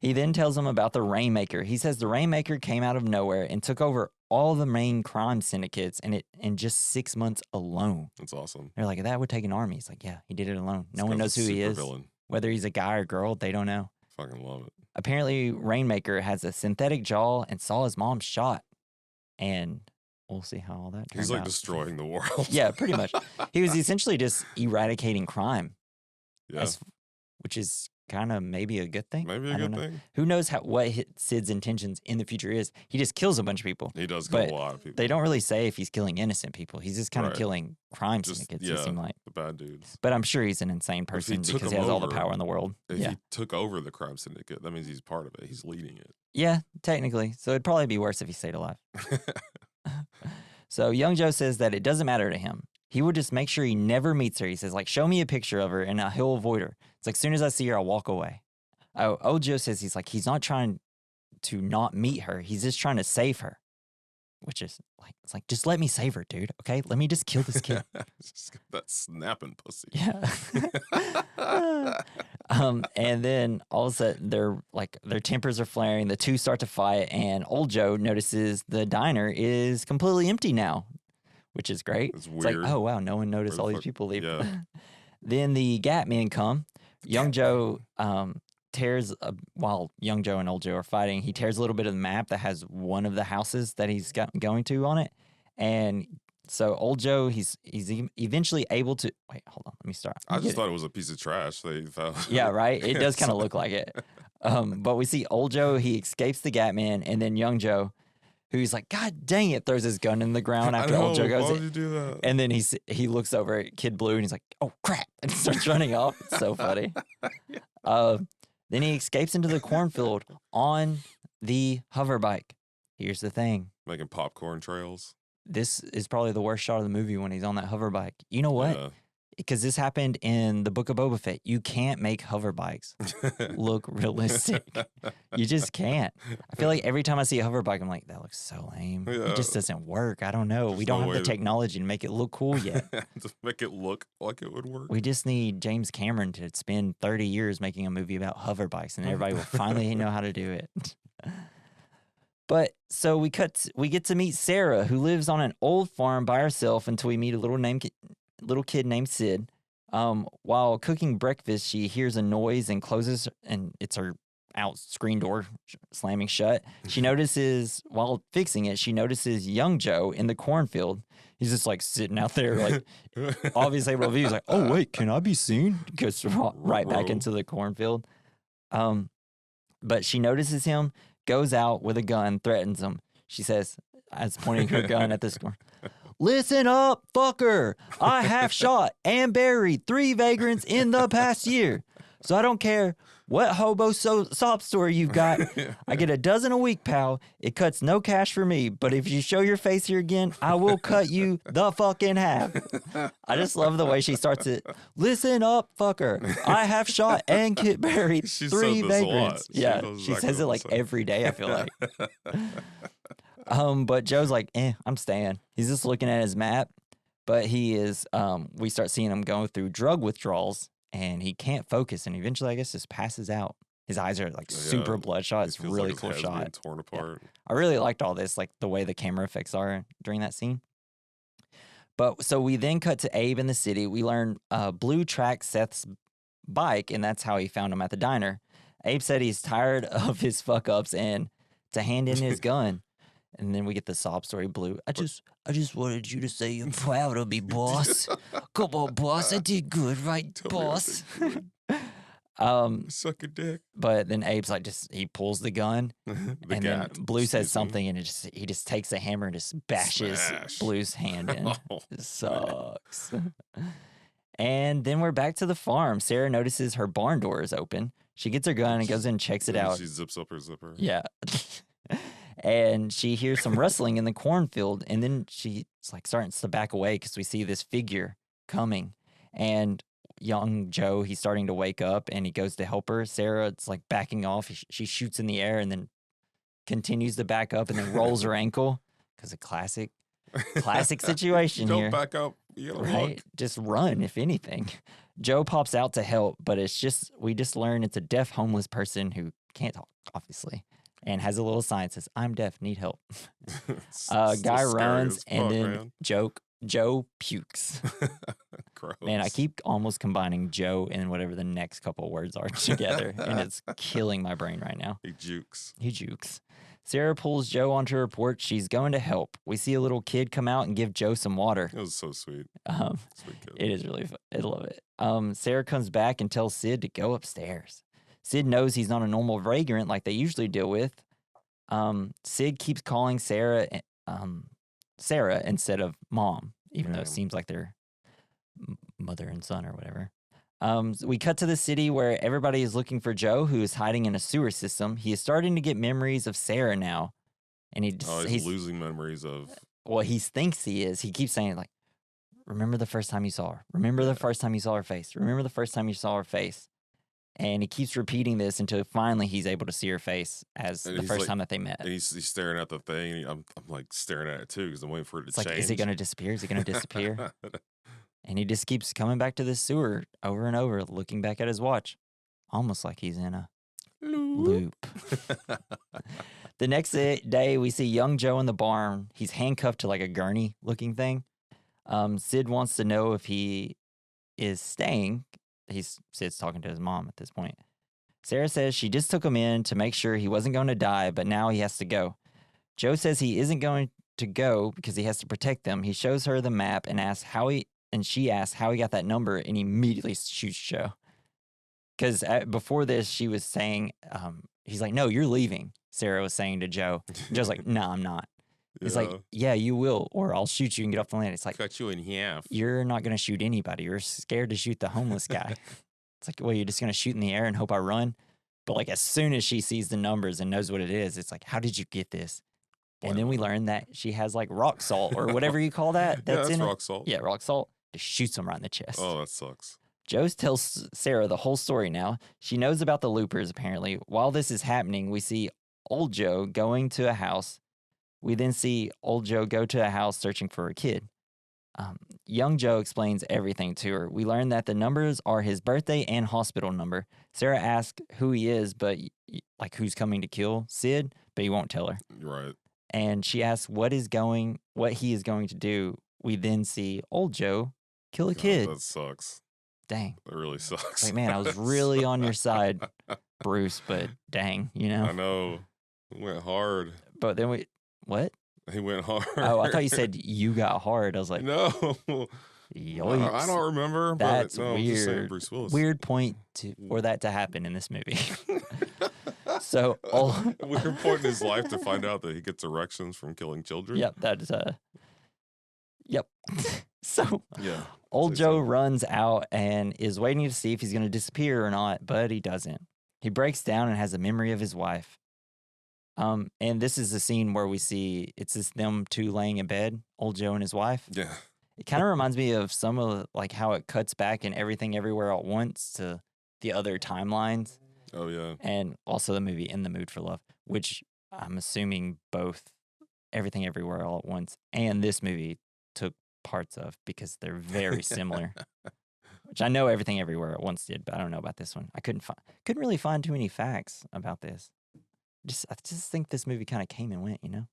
He then tells them about the Rainmaker. He says the Rainmaker came out of nowhere and took over all the main crime syndicates in just 6 months alone. That's awesome. They're like, that would take an army. He's like, yeah, he did it alone. No one knows who he is. Villain. Whether he's a guy or girl, they don't know. Fucking love it. Apparently, Rainmaker has a synthetic jaw and saw his mom shot. And we'll see how all that turns out. He's like destroying the world. Yeah, pretty much. He was essentially just eradicating crime. Yeah. Which is kind of maybe a good thing. Maybe a good thing. Who knows what Sid's intentions in the future is. He just kills a bunch of people. He does kill a lot of people. They don't really say if he's killing innocent people. He's just kind of killing crime syndicates, it seems like. The bad dudes. But I'm sure he's an insane person because he has all the power in the world. If he took over the crime syndicate, that means he's part of it. He's leading it. Yeah, technically. So it'd probably be worse if he stayed alive. So young Joe says that it doesn't matter to him. He would just make sure he never meets her. He says, like, show me a picture of her and he'll avoid her. It's like, as soon as I see her, I'll walk away. Oh, old Joe says he's not trying to not meet her. He's just trying to save her. Which is like, it's like, just let me save her, dude. Okay, let me just kill this kid. That snapping pussy. Yeah. And then all of a sudden their tempers are flaring. The two start to fight, and old Joe notices the diner is completely empty now, which is great. It's like, oh wow, no one noticed all these people leave. Yeah. Then the Gat men come. Young Joe while young Joe and old Joe are fighting, he tears a little bit of the map that has one of the houses that he's going to on it. And so old Joe, he's eventually able to, wait, hold on, let me start. I just thought it was a piece of trash they found. Yeah, right? It does kind of look like it. But we see old Joe, he escapes the Gatman, and then young Joe, who's like, God dang it, throws his gun in the ground after old Joe goes. Why would you do that? And then he looks over at Kid Blue, and he's like, oh, crap, and starts running off. It's so funny. Then he escapes into the cornfield on the hover bike. Here's the thing. Making popcorn trails. This is probably the worst shot of the movie when he's on that hover bike. You know what? Because this happened in the Book of Boba Fett. You can't make hover bikes look realistic. You just can't. I feel like every time I see a hover bike, I'm like, that looks so lame. Yeah. It just doesn't work. I don't know. We don't have the technology to make it look cool yet. To make it look like it would work. We just need James Cameron to spend 30 years making a movie about hover bikes, and everybody will finally know how to do it. But so we get to meet Sarah, who lives on an old farm by herself until we meet a little kid named Sid. While cooking breakfast, she hears a noise and closes, and it's her screen door slamming shut. She notices, while fixing it, she notices young Joe in the cornfield. He's just like sitting out there, like obviously able to view. He's like, oh wait, can I be seen? Goes right back into the cornfield. But she notices him, goes out with a gun, threatens him. She says, as pointing her gun at this corn. Listen up, fucker. I have shot and buried 3 vagrants in the past year. So I don't care what hobo sob story you've got. I get a dozen a week, pal. It cuts no cash for me. But if you show your face here again, I will cut you the fucking half. I just love the way she starts it. Listen up, fucker. I have shot and buried 3 vagrants. Yeah, she says it like every day, I feel like. But Joe's like, I'm staying. He's just looking at his map. But he is, we start seeing him going through drug withdrawals. And he can't focus, and eventually, I guess, just passes out. His eyes are like super bloodshot. It's really cool shot. Torn apart. Yeah. I really liked all this, like the way the camera effects are during that scene. But so we then cut to Abe in the city. We learn Blue tracked Seth's bike, and that's how he found him at the diner. Abe said he's tired of his fuck ups and to hand in his gun. And then we get the sob story, Blue. I just wanted you to say you're proud of me, boss. Come on, boss. I did good, right, boss? Suck a dick. But then Abe's like, he pulls the gun. Then Blue says something, and he just takes a hammer and just bashes Blue's hand in. It sucks. And then we're back to the farm. Sarah notices her barn door is open. She gets her gun and goes in and checks it out. She zips up her zipper. Yeah. And she hears some rustling in the cornfield, and then she's like starting to back away because we see this figure coming. And young Joe, he's starting to wake up, and he goes to help her. Sarah, it's like backing off. She shoots in the air and then continues to back up and then rolls her ankle because a classic situation here. Don't back up. You gotta right? look. Just run, if anything. Joe pops out to help, but we just learn it's a deaf homeless person who can't talk, obviously. And has a little sign that says, I'm deaf, need help. Guy runs, and then Joe pukes. Gross. Man, I keep almost combining Joe and whatever the next couple words are together, and it's killing my brain right now. He jukes. Sarah pulls Joe onto her porch. She's going to help. We see a little kid come out and give Joe some water. It was so sweet. Sweet kid. It is really fun. I love it. Sarah comes back and tells Sid to go upstairs. Sid knows he's not a normal vagrant like they usually deal with. Sid keeps calling Sarah instead of mom, even though it seems like they're mother and son or whatever. We cut to the city where everybody is looking for Joe, who is hiding in a sewer system. He is starting to get memories of Sarah now. And he's losing memories of... Well, he thinks he is. He keeps saying, like, remember the first time you saw her. Remember the first time you saw her face. Remember the first time you saw her face. And he keeps repeating this until finally he's able to see her face as the first time that they met. And he's staring at the thing. And I'm like staring at it too because I'm waiting for it to change. Like, is it going to disappear? Is it going to disappear? And he just keeps coming back to this sewer over and over, looking back at his watch, almost like he's in a loop. The next day, we see young Joe in the barn. He's handcuffed to like a gurney-looking thing. Sid wants to know if he is staying. Sid's talking to his mom at this point. Sarah says she just took him in to make sure he wasn't going to die, but now he has to go. Joe says he isn't going to go because he has to protect them. He shows her the map and she asks how he got that number, and he immediately shoots Joe. Because before this, she was saying, he's like, no, you're leaving, Sarah was saying to Joe. Joe's like, no, I'm not. He's like, yeah, you will, or I'll shoot you and get off the land. It's like, cut you in half. You're not going to shoot anybody. You're scared to shoot the homeless guy. It's like, well, you're just going to shoot in the air and hope I run? But like, as soon as she sees the numbers and knows what it is, it's like, how did you get this? And then we learn that she has like rock salt or whatever you call that. That's rock salt. Yeah, rock salt. Just shoots him right in the chest. Oh, that sucks. Joe tells Sarah the whole story now. She knows about the loopers, apparently. While this is happening, we see old Joe going to a house. We then see old Joe go to a house searching for a kid. Young Joe explains everything to her. We learn that the numbers are his birthday and hospital number. Sarah asks who he is, but like who's coming to kill Sid, but he won't tell her. Right. And she asks what he is going to do. We then see old Joe kill a kid. That sucks. Dang. That really sucks. Like, man, I was really on your side, Bruce, but dang, you know. I know. It went hard. But then what? He went hard. Oh, I thought you said you got hard. I was like, no. Yikes. I don't remember. That's but no, weird. I'm just saying Bruce Willis. Weird point for that to happen in this movie. So, weird point in his life to find out that he gets erections from killing children. Yep, that's yep. So, yeah. Old Say Joe so. runs out and is waiting to see if he's going to disappear or not, but he doesn't. He breaks down and has a memory of his wife. And this is the scene where we see it's just them two laying in bed, Old Joe and his wife. Yeah. It kind of reminds me of some of like how it cuts back in Everything Everywhere at Once to the other timelines. Oh yeah. And also the movie In the Mood for Love, which I'm assuming both Everything Everywhere All at Once and this movie took parts of because they're very similar. Which I know Everything Everywhere at Once did, but I don't know about this one. I couldn't really find too many facts about this. I just think this movie kind of came and went, you know?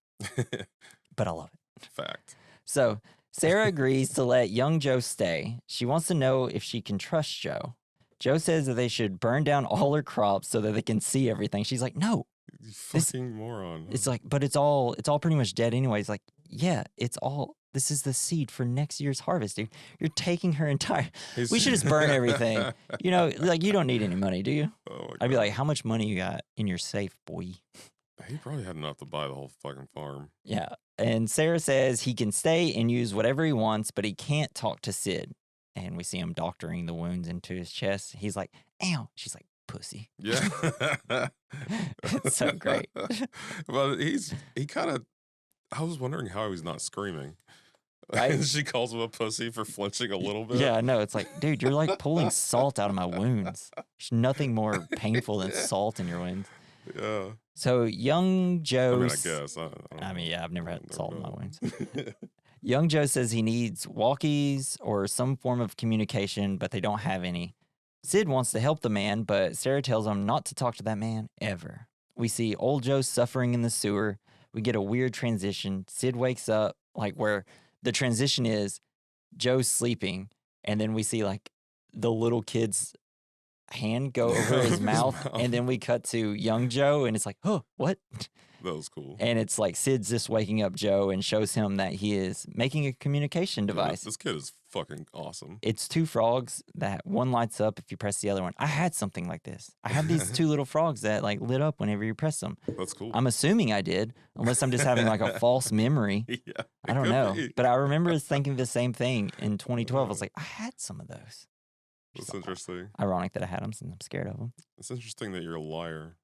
But I love it. Fact. So Sarah agrees to let young Joe stay. She wants to know if she can trust Joe. Joe says that they should burn down all her crops so that they can see everything. She's like, no. You fucking moron. It's like, but it's all pretty much dead anyways. Like, yeah, this is the seed for next year's harvest, dude. You're taking her entire. We should just burn everything. You know, like you don't need any money, do you? Oh I'd be like, how much money you got in your safe, boy? He probably had enough to buy the whole fucking farm. Yeah. And Sarah says he can stay and use whatever he wants, but he can't talk to Sid. And we see him doctoring the wounds into his chest. He's like, ow. She's like, pussy. Yeah. It's so great. Well, he kind of, I was wondering how he's not screaming. Right? And she calls him a pussy for flinching a little bit. Yeah, no, it's like, dude, you're like pulling salt out of my wounds. There's nothing more painful than salt in your wounds. Yeah. So young Joe. I mean, I guess. I mean, yeah, I've never had salt in my know. wounds. Young Joe says he needs walkies or some form of communication, but they don't have any. Sid wants to help the man, but Sarah tells him not to talk to that man ever. We see old Joe suffering in the sewer. We get a weird transition. Sid wakes up, like where the transition is Joe's sleeping, and then we see like the little kid's hand go over his mouth, and then we cut to young Joe, and it's like, oh, what? That was cool. And it's like Sid's just waking up Joe and shows him that he is making a communication device. This kid is fucking awesome. It's two frogs that one lights up if you press the other one. I had something like this. I had these two little frogs that like lit up whenever you press them. That's cool. I'm assuming I did, unless I'm just having like a false memory. Yeah, I don't know. be. But I remember thinking the same thing in 2012. I was like, I had some of those. That's interesting. Ironic that I had them since I'm scared of them. It's interesting that you're a liar.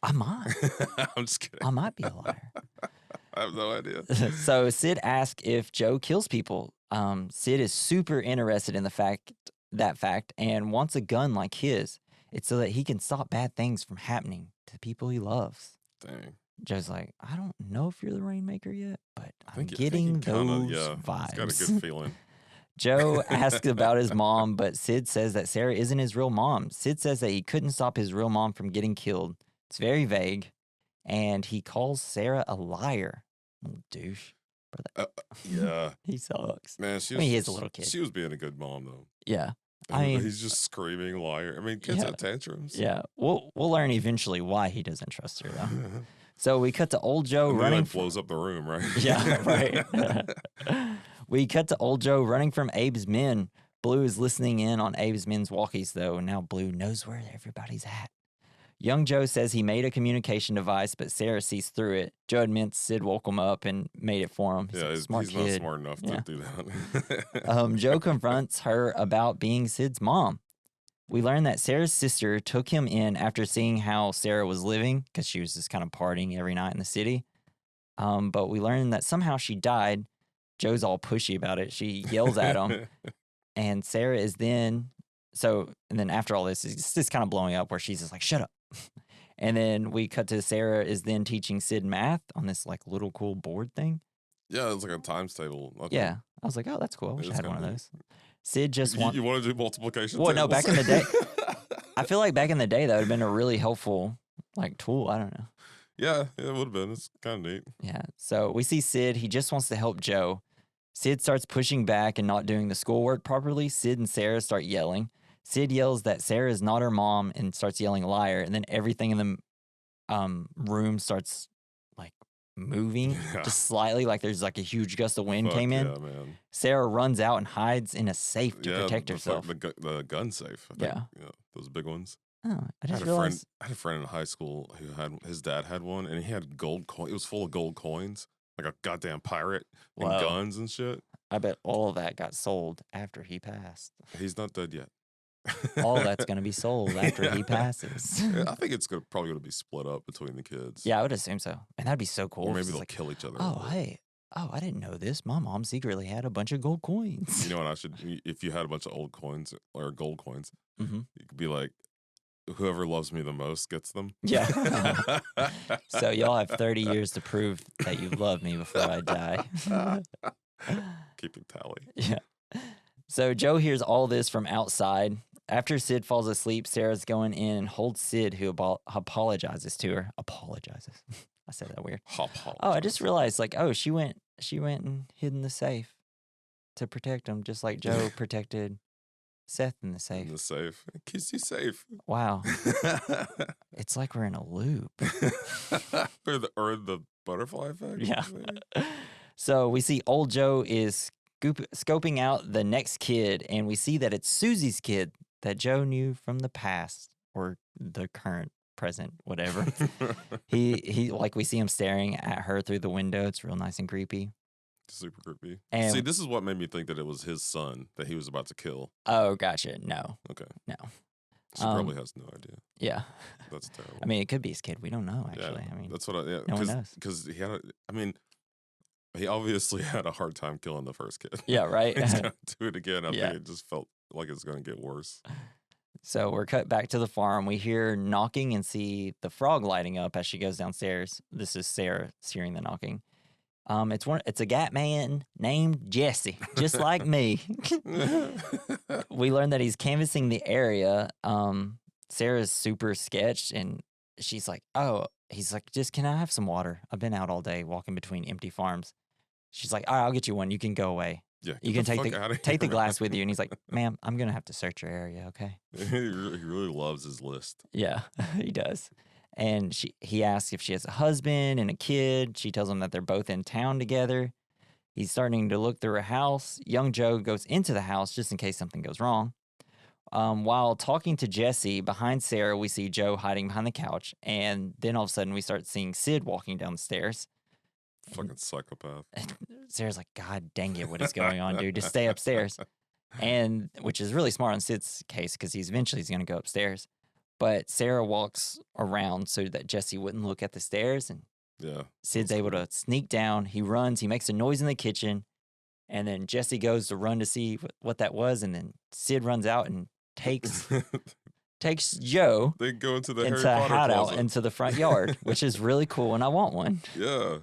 I might. I'm just kidding. I might be a liar. I have no idea. So Sid asks if Joe kills people. Sid is super interested in that fact and wants a gun like his. It's so that he can stop bad things from happening to the people he loves. Dang. Joe's like, I don't know if you're the Rainmaker yet, but I'm I getting think he kinda, those vibes. He's got a good feeling. Joe asks about his mom, but Sid says that Sarah isn't his real mom. Sid says that he couldn't stop his real mom from getting killed. It's very vague, and he calls Sarah a liar. Little douche. Yeah. He sucks. Man, he is a little kid. She was being a good mom, though. Yeah. I mean, he's just screaming liar. I mean, kids have tantrums. Yeah. We'll learn eventually why he doesn't trust her, though. So we cut to old Joe running. Blows up the room, right? Yeah, right. We cut to old Joe running from Abe's men. Blue is listening in on Abe's men's walkies, though, and now Blue knows where everybody's at. Young Joe says he made a communication device, but Sarah sees through it. Joe admits Sid woke him up and made it for him. He's Yeah, smart he's kid. not smart enough to do that. Joe confronts her about being Sid's mom. We learn that Sarah's sister took him in after seeing how Sarah was living, because she was just kind of partying every night in the city. But we learn that somehow she died. Joe's all pushy about it. She yells at him. And Sarah is then... and then after all this, it's just kind of blowing up where she's just like, shut up. And then we cut to Sarah is then teaching Sid math on this like little cool board thing. Yeah, it's like a times table. Yeah. I was like, oh, that's cool. I wish I had one of those. Sid just wants... You want to do multiplication Well, tables? no, back in the day... I feel like back in the day, that would have been a really helpful like tool. I don't know. Yeah, it would have been. It's kind of neat. Yeah. So we see Sid. He just wants to help Joe. Sid starts pushing back and not doing the schoolwork properly. Sid and Sarah start yelling. Sid yells that Sarah is not her mom and starts yelling liar. And then everything in the room starts like moving just slightly, like there's like a huge gust of wind came in. Yeah, man. Sarah runs out and hides in a safe to protect herself. The gun safe. I think, those big ones. Oh, I just realized. I had a friend in high school who had his dad had one, and he had gold coin. It was full of gold coins, like a goddamn pirate and guns and shit. I bet all of that got sold after he passed. He's not dead yet. All that's going to be sold after he passes. I think it's probably going to be split up between the kids. Yeah, I would assume so. And that'd be so cool. Or maybe they'll kill each other. Oh, hey. Oh, I didn't know this. My mom secretly had a bunch of gold coins. You know what? If you had a bunch of old coins or gold coins, mm-hmm. you could be like, whoever loves me the most gets them. Yeah. So y'all have 30 years to prove that you love me before I die. Keeping tally. Yeah. So Joe hears all this from outside. After Sid falls asleep, Sarah's going in and holds Sid, who apologizes to her. Apologizes. I said that weird. Oh, I just realized, like, she went and hid in the safe to protect him, just like Joe protected Seth in the safe. In the safe. Keeps you safe. Wow. It's like we're in a loop. or the butterfly effect. Yeah. So we see old Joe is scoping out the next kid, and we see that it's Susie's kid that Joe knew from the past or the current, present, whatever. he like we see him staring at her through the window. It's real nice and creepy. Super creepy. And see, this is what made me think that it was his son that he was about to kill. Oh, gotcha. No. Okay. No. She probably has no idea. Yeah. That's terrible. I mean, it could be his kid. We don't know, actually. Yeah, I mean, that's what no one knows. Because he obviously had a hard time killing the first kid. Yeah, right? He's going to do it again. I think it just felt like it's going to get worse. So we're cut back to the farm. We hear knocking and see the frog lighting up as she goes downstairs. This is Sarah hearing the knocking. It's a Gat man named Jesse, just like me. We learn that he's canvassing the area. Sarah's super sketched, and she's like, he's like, just can I have some water? I've been out all day walking between empty farms. She's like, all right, I'll get you one. You can go away. Yeah, you can take the glass with you. And he's like, ma'am, I'm going to have to search your area, okay? He really loves his list. Yeah, he does. And he asks if she has a husband and a kid. She tells him that they're both in town together. He's starting to look through her house. Young Joe goes into the house just in case something goes wrong. While talking to Jesse, behind Sarah, we see Joe hiding behind the couch. And then all of a sudden, we start seeing Sid walking down the stairs. Fucking psychopath. Sarah's like, God dang it, what is going on, dude? Just stay upstairs. And which is really smart on Sid's case because he's going to go upstairs. But Sarah walks around so that Jesse wouldn't look at the stairs. And Sid's able to sneak down. He runs. He makes a noise in the kitchen. And then Jesse goes to run to see what that was. And then Sid runs out and takes Joe they go into the Harry Potter hideout closet. Into the front yard, which is really cool. And I want one. Yeah.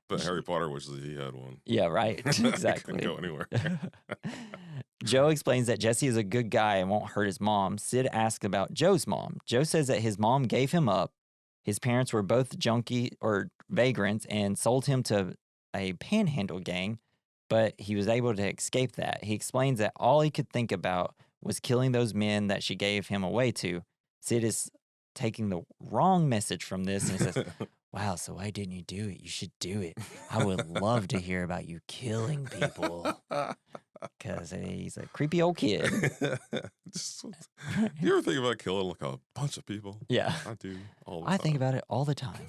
But Harry Potter wishes he had one. Yeah, right. Exactly. Couldn't go anywhere. Joe explains that Jesse is a good guy and won't hurt his mom. Sid asks about Joe's mom. Joe says that his mom gave him up. His parents were both junkie or vagrants and sold him to a panhandle gang, but he was able to escape that. He explains that all he could think about was killing those men that she gave him away to. Sid is taking the wrong message from this and he says, wow, so why didn't you do it? You should do it. I would love to hear about you killing people. Because he's a creepy old kid. You ever think about killing like a bunch of people? Yeah. I do all the time. I think about it all the time.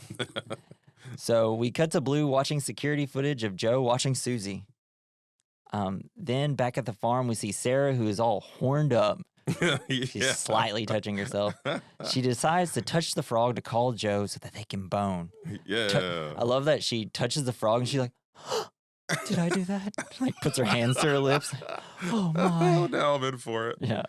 So we cut to Blue watching security footage of Joe watching Susie. Then back at the farm, we see Sarah, who is all horned up. She's slightly touching herself. She decides to touch the frog to call Joe so that they can bone. Yeah. I love that she touches the frog and she's like, did I do that? Like puts her hands to her lips. Oh my. Now I'm in for it. Yeah.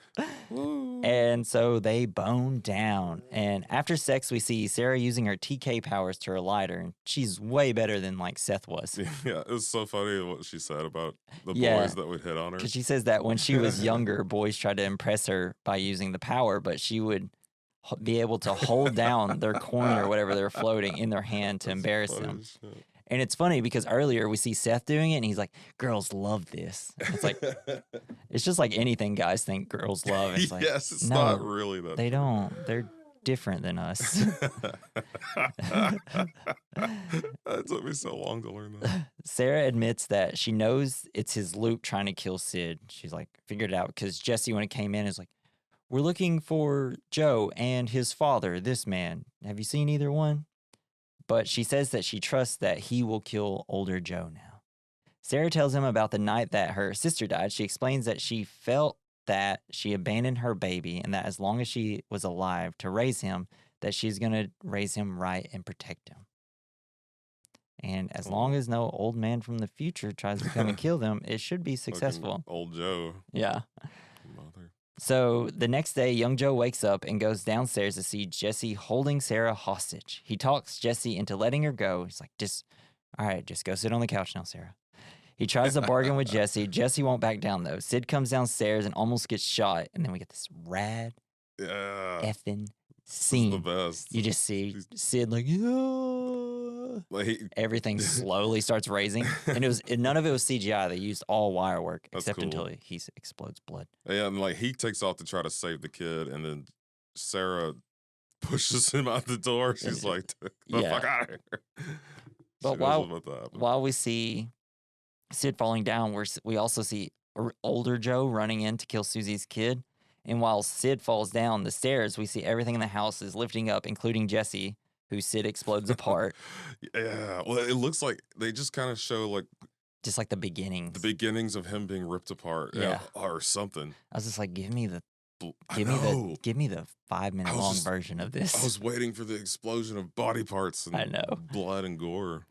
Woo. And so they bone down. And after sex, we see Sarah using her TK powers to her lighter. And she's way better than like Seth was. Yeah, it was so funny what she said about the boys that would hit on her. Because she says that when she was younger, boys tried to impress her by using the power, but she would be able to hold down their coin or whatever they're floating in their hand to embarrass them. And it's funny because earlier we see Seth doing it and he's like, girls love this. It's like, it's just like anything guys think girls love. It's like, yes, it's no, not really that. They don't. They're different than us. It took me so long to learn that. Sarah admits that she knows it's his loop trying to kill Sid. She's like, figured it out because Jesse, when it came in, is like, we're looking for Joe and his father, this man. Have you seen either one? But she says that she trusts that he will kill older Joe now. Sarah tells him about the night that her sister died. She explains that she felt that she abandoned her baby and that as long as she was alive to raise him, that she's going to raise him right and protect him. And as long as no old man from the future tries to come and kill them, it should be successful. Old Joe. Yeah. Mother. So the next day, young Joe wakes up and goes downstairs to see Jesse holding Sarah hostage. He talks Jesse into letting her go. He's like, all right, just go sit on the couch now, Sarah. He tries to bargain with Jesse. Jesse won't back down, though. Sid comes downstairs and almost gets shot. And then we get this rad effing scene. This is the best. You just see Sid like, everything slowly starts raising. And none of it was CGI. They used all wire work, except until he explodes blood. Yeah, and like he takes off to try to save the kid, and then Sarah pushes him out the door. She's like, the fuck out of here. But while we see Sid falling down, we also see older Joe running in to kill Susie's kid. And while Sid falls down the stairs, we see everything in the house is lifting up, including Jesse, who Sid explodes apart. Yeah, well, it looks like they just kind of show like just like the beginnings. The beginnings of him being ripped apart, or something. I was just like, give me the 5-minute long version of this. I was waiting for the explosion of body parts and blood and gore.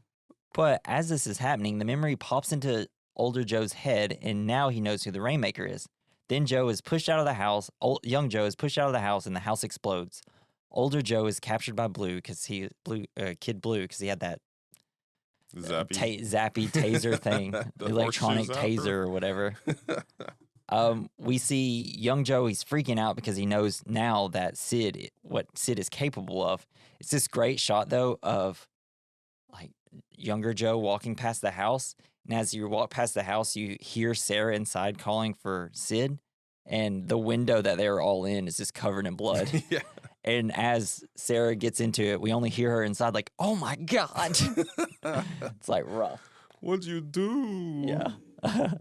But as this is happening, the memory pops into older Joe's head, and now he knows who the Rainmaker is. Then Joe is pushed out of the house. Young Joe is pushed out of the house, and the house explodes. Older Joe is captured by Blue because Kid Blue, because he had that zappy taser thing, electronic taser or whatever. We see young Joe, he's freaking out because he knows now that what Sid is capable of. It's this great shot, though, of like younger Joe walking past the house. And as you walk past the house, you hear Sarah inside calling for Sid. And the window that they were all in is just covered in blood. Yeah. And as Sarah gets into it, we only hear her inside like, oh my God. It's like rough. What'd you do? Yeah.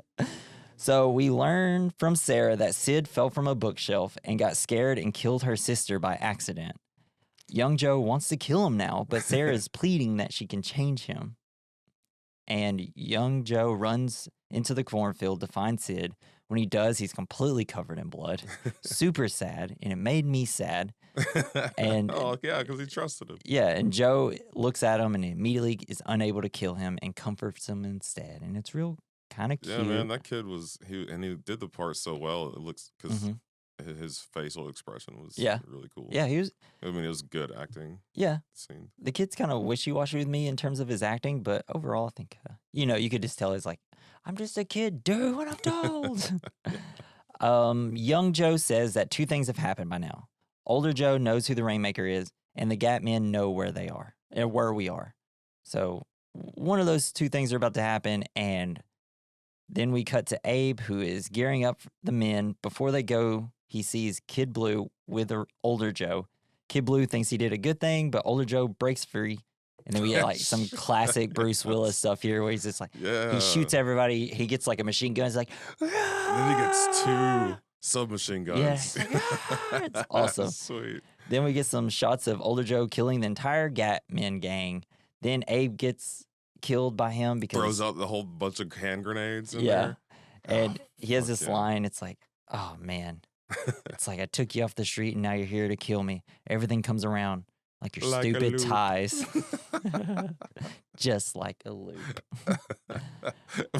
So we learn from Sarah that Sid fell from a bookshelf and got scared and killed her sister by accident. Young Joe wants to kill him now, but Sarah is pleading that she can change him. And young Joe runs into the cornfield to find Sid. When he does, he's completely covered in blood. Super sad, and it made me sad. And because he trusted him. Yeah, and Joe looks at him and immediately is unable to kill him and comforts him instead. And it's real kind of cute. Yeah, man, that kid he did the part so well. It looks because his facial expression was really cool. Yeah, it was good acting. Yeah, scene. The kid's kind of wishy-washy with me in terms of his acting, but overall, I think you could just tell he's like, I'm just a kid, do what I'm told. Young Joe says that two things have happened by now. Older Joe knows who the Rainmaker is, and the Gat Men know where they are and where we are. So one of those two things are about to happen, and then we cut to Abe, who is gearing up the men. Before they go, he sees Kid Blue with older Joe. Kid Blue thinks he did a good thing, but older Joe breaks free. And then we get like some classic Bruce Willis stuff here where he's just like, he shoots everybody. He gets like a machine gun. He's like, and then he gets 2 submachine guns. Yeah, it's awesome. Sweet. Then we get some shots of older Joe killing the entire Gat Men gang. Then Abe gets killed by him because throws out the whole bunch of hand grenades in there. And he has this line. It's like, oh man, it's like I took you off the street and now you're here to kill me. Everything comes around. Like your stupid ties. Just like a loop.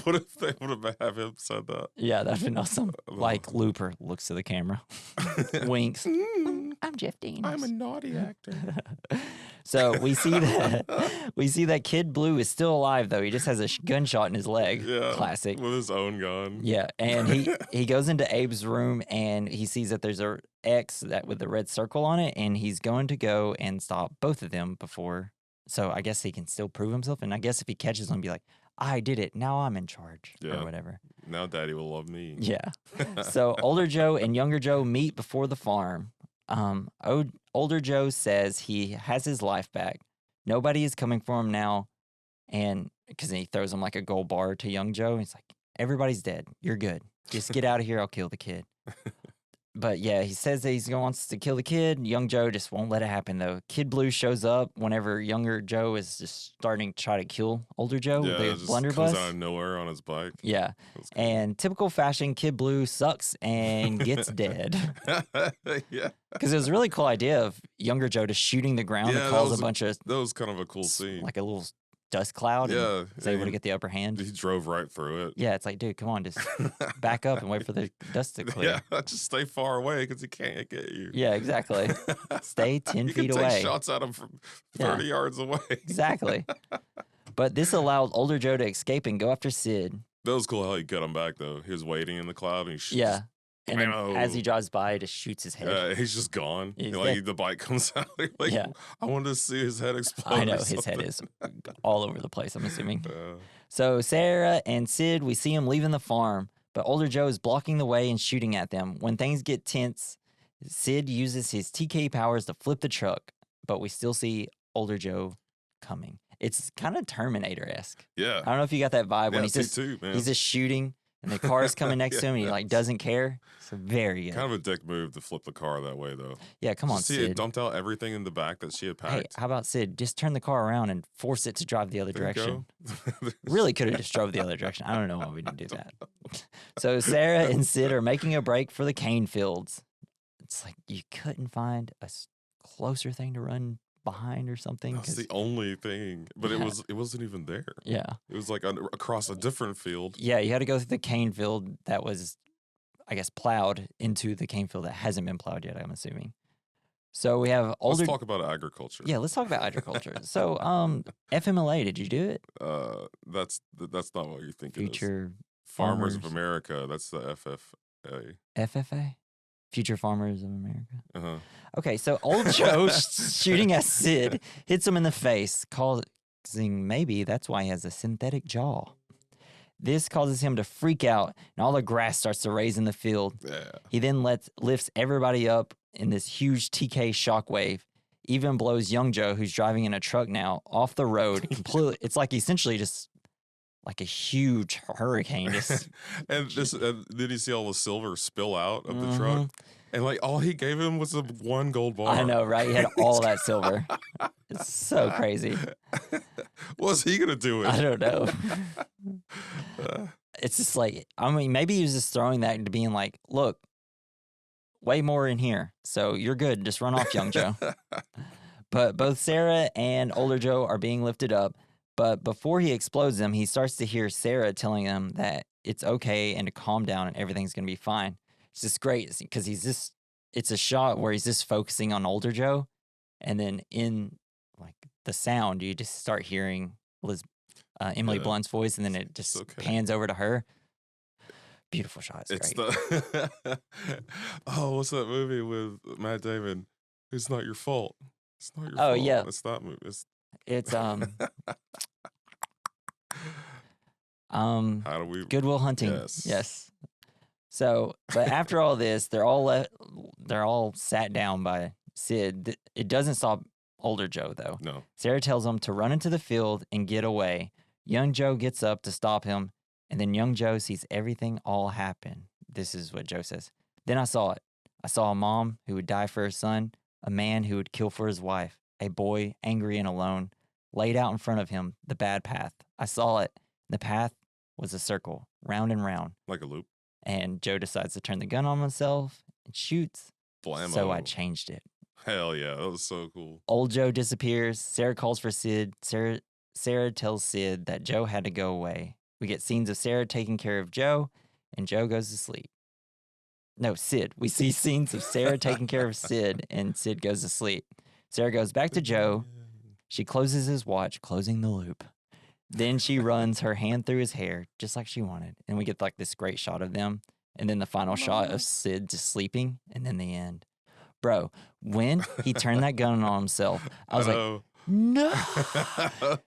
What if they would have him said that? Yeah, that'd been awesome. Like Looper looks to the camera. Winks. I'm Jeff Dean. I'm a naughty actor. So we see that Kid Blue is still alive though. He just has a gunshot in his leg. Yeah, classic. With his own gun. Yeah, and he goes into Abe's room and he sees that there's a X with the red circle on it, and he's going to go and stop both of them before. So I guess he can still prove himself, and I guess if he catches them, be like, I did it. Now I'm in charge or whatever. Now Daddy will love me. Yeah. So older Joe and younger Joe meet before the farm. Older Joe says he has his life back. Nobody is coming for him now, and because he throws him like a gold bar to young Joe. He's like, everybody's dead. You're good. Just get out of here. I'll kill the kid. But yeah, he says that he wants to kill the kid. Young Joe just won't let it happen, though. Kid Blue shows up whenever younger Joe is just starting to try to kill older Joe with Yeah, the it just blunderbuss. comes out of nowhere on his bike. Yeah. That's cool. And typical fashion, Kid Blue sucks and gets dead. Yeah. Because it was a really cool idea of younger Joe just shooting the ground Yeah, to cause a bunch of, that was kind of a cool scene. like a little dust cloud. Yeah, And was able to get the upper hand. He drove right through it. Yeah, it's like, dude, come on, just back up and wait for the dust to clear. Yeah, just stay far away because he can't get you. Yeah, exactly. Stay 10 feet can away. Take shots at him from 30 yards away. Exactly. But this allowed older Joe to escape and go after Sid. That was cool how he got him back, though. He was waiting in the cloud and he shoots. Yeah. And then as he drives by, he just shoots his head. Yeah, he's just gone. He's like the bike comes out. Like, yeah. I wanted to see his head explode. I know his head is all over the place, I'm assuming. So Sarah and Sid, we see him leaving the farm, but older Joe is blocking the way and shooting at them. When things get tense, Sid uses his TK powers to flip the truck, but we still see older Joe coming. It's kind of Terminator-esque. Yeah. I don't know if you got that vibe when he's just shooting and the car is coming next to him and he like doesn't care. It's very good. Kind of a dick move to flip the car that way, though. Yeah, come on, Sid. Sid. It dumped out everything in the back that she had packed. Hey, how about Sid? Just turn the car around and force it to drive the other direction. Really could have just drove the other direction. I don't know why we didn't do that. So Sarah and Sid are making a break for the cane fields. It's like you couldn't find a closer thing to run behind or something. That's the only thing, but it wasn't even there. Yeah, it was like across a different field. Yeah, you had to go through the cane field that was, I guess, plowed into the cane field that hasn't been plowed yet, I'm assuming. So we have older. Let's talk about agriculture. Yeah, let's talk about agriculture. So, FMLA, did you do it? That's not what you think. Future Farmers of America. That's the FFA. FFA. Future Farmers of America. Uh-huh. Okay, so old Joe shooting at Sid hits him in the face, causing maybe that's why he has a synthetic jaw. This causes him to freak out, and all the grass starts to raise in the field. Yeah. He then lifts everybody up in this huge TK shockwave, even blows young Joe, who's driving in a truck now, off the road completely. It's like essentially just like a huge hurricane. And then you see all the silver spill out of the truck. And like all he gave him was one gold bar. I know, right? He had all that silver. It's so crazy. What's he gonna do with it? I don't know. It's just like, I mean, maybe he was just throwing that into being like, look, way more in here. So you're good. Just run off, young Joe. But both Sarah and older Joe are being lifted up. But before he explodes them, he starts to hear Sarah telling him that it's okay and to calm down and everything's going to be fine. It's just great because it's a shot where he's just focusing on older Joe. And then in like the sound, you just start hearing Emily Blunt's voice, and then it just pans over to her. Beautiful shot. It's great. What's that movie with Matt Damon? It's not your fault. It's not your fault. Oh, yeah. It's that movie. It's How do we? Good Will Hunting. Yes. So, but after all this, they're all sat down by Sid. It doesn't stop older Joe though. No. Sarah tells him to run into the field and get away. Young Joe gets up to stop him, and then young Joe sees everything all happen. This is what Joe says. Then I saw it. I saw a mom who would die for her son, a man who would kill for his wife, a boy angry and alone, laid out in front of him, the bad path. I saw it. The path was a circle, round and round. Like a loop. And Joe decides to turn the gun on himself and shoots. Blammo. So I changed it. Hell yeah, that was so cool. Old Joe disappears. Sarah calls for Sid. Sarah tells Sid that Joe had to go away. We get scenes of Sarah taking care of Joe, and Joe goes to sleep. No, Sid. We see scenes of Sarah taking care of Sid, and Sid goes to sleep. Sarah goes back to Joe. She closes his watch, closing the loop. Then she runs her hand through his hair, just like she wanted. And we get like this great shot of them. And then the final shot of Sid just sleeping, and then the end. Bro, when he turned that gun on himself, I was like, no.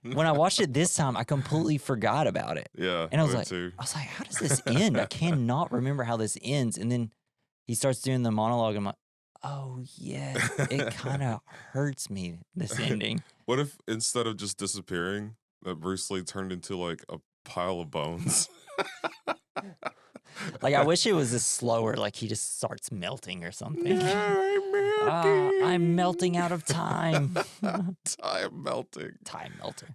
When I watched it this time, I completely forgot about it. Yeah. And I was like, how does this end? I cannot remember how this ends. And then he starts doing the monologue. I'm like, oh, yeah, it kind of hurts me, this ending. What if instead of just disappearing, that Bruce Lee turned into like a pile of bones? Like, I wish it was this slower, like he just starts melting or something. I'm melting out of time. Time melting. Time melter.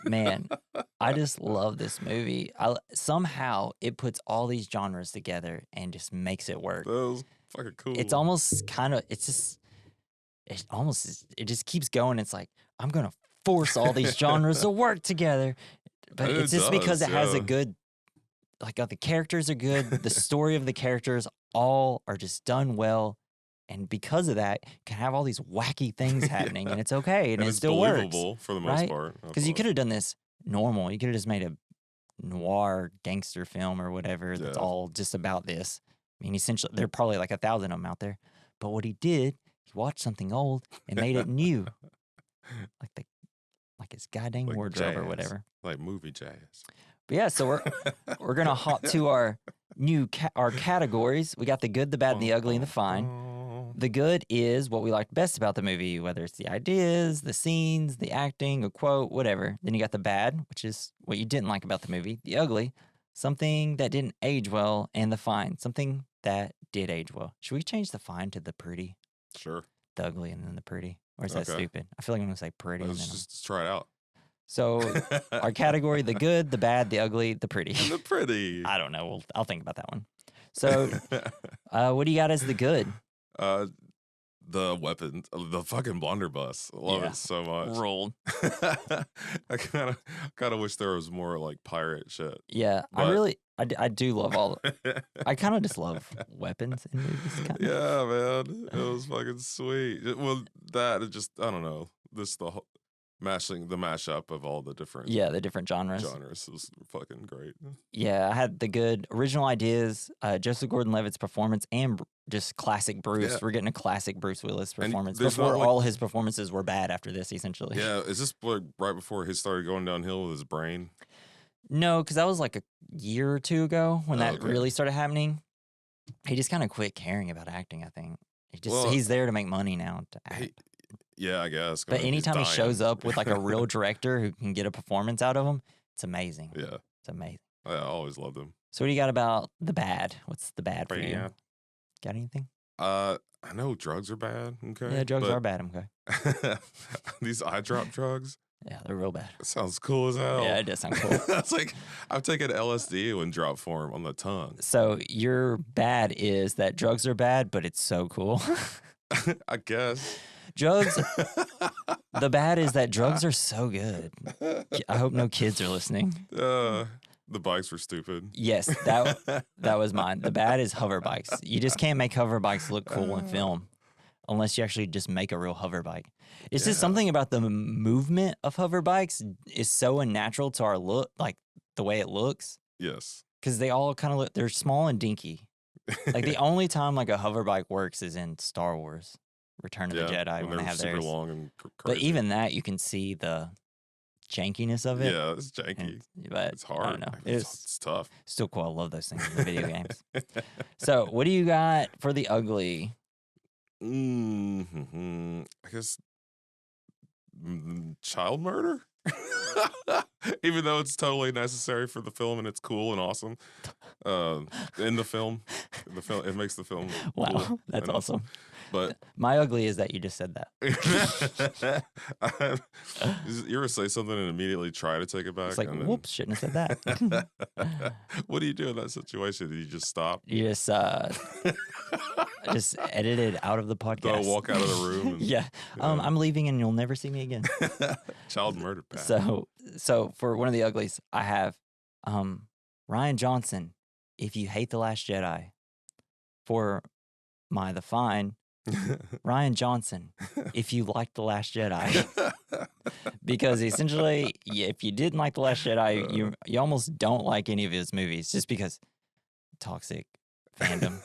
Man, I just love this movie. Somehow it puts all these genres together and just makes it work. That was fucking cool. It's almost kind of, it just keeps going. It's like, I'm going to force all these genres to work together. But it's just because it has a good, like, the characters are good. The story of the characters all are just done well. And because of that, you can have all these wacky things happening, and it's okay, and it it's still works. believable for the most part. Because you could have done this normal. You could have just made a noir gangster film or whatever that's all just about this. I mean, essentially, there are probably like 1,000 of them out there. But what he did, he watched something old and made it new, like his goddamn like wardrobe jazz, or whatever. like movie jazz. But yeah, so we're gonna hop to our new our categories. We got the good, the bad, and the ugly, and the fine. The good is what we liked best about the movie, whether it's the ideas, the scenes, the acting, a quote, whatever. Then you got the bad, which is what you didn't like about the movie. The ugly, something that didn't age well, and the fine, something that did age well. Should we change the fine to the pretty? Sure. The ugly and then the pretty. Or is that stupid? I feel like I'm going to say pretty. Let's just try it out. So our category, the good, the bad, the ugly, the pretty. And the pretty. I don't know. I'll think about that one. So what do you got as the good? The weapon, the fucking blunderbuss. I love it so much. Rolled. I kind of wish there was more like pirate shit. Yeah, but I do love all. I kind of just love weapons in movies. Kinda. Yeah, man, it was fucking sweet. It just I don't know. The mashup of all the different the different genres was fucking great. Yeah, I had the good original ideas, Joseph Gordon-Levitt's performance, and just classic Bruce. Yeah. We're getting a classic Bruce Willis performance there's before not, like- all his performances were bad after this, essentially. Yeah, is this like right before he started going downhill with his brain? No, because that was like a year or two ago when that okay. really started happening. He just kind of quit caring about acting, I think. He's there to make money now to act. Yeah, I guess. But anytime he shows up with like a real director who can get a performance out of him, it's amazing. Yeah. It's amazing. I always loved him. So what do you got about the bad? What's the bad for you? Bad. Got anything? I know drugs are bad. Okay. Yeah, drugs are bad. Okay. These eye drop drugs. Yeah, they're real bad. It sounds cool as hell. Yeah, it does sound cool. It's like I've taken LSD in drop form on the tongue. So your bad is that drugs are bad, but it's so cool. I guess. Drugs. The bad is that drugs are so good. I hope no kids are listening. The bikes were stupid. Yes, that was mine. The bad is hover bikes. You just can't make hover bikes look cool in film unless you actually just make a real hover bike. It's just something about the movement of hover bikes is so unnatural to our look, like the way it looks. Yes. Because they all kind of look, they're small and dinky. Like the only time like a hover bike works is in Star Wars, Return of the Jedi, when they have super theirs. long and But even that, you can see the jankiness of it. Yeah, it's janky. But It's hard. I don't know. It's tough. Still cool. I love those things in the video games. So, what do you got for the ugly? I guess child murder. Even though it's totally necessary for the film and it's cool and awesome, in the film, it makes the film. Wow, cool that's and awesome. But my ugly is that you just said that. You ever say something and immediately try to take it back? It's like, and whoops, shouldn't have said that. What do you do in that situation? Do you just stop? You just edit it out of the podcast. Go walk out of the room. And, yeah. I'm leaving and you'll never see me again. Child murder pack. So for one of the uglies, I have Rian Johnson, If You Hate The Last Jedi. For the fine, Rian Johnson, If You Like The Last Jedi. Because essentially, if you didn't like The Last Jedi, you almost don't like any of his movies just because toxic fandom.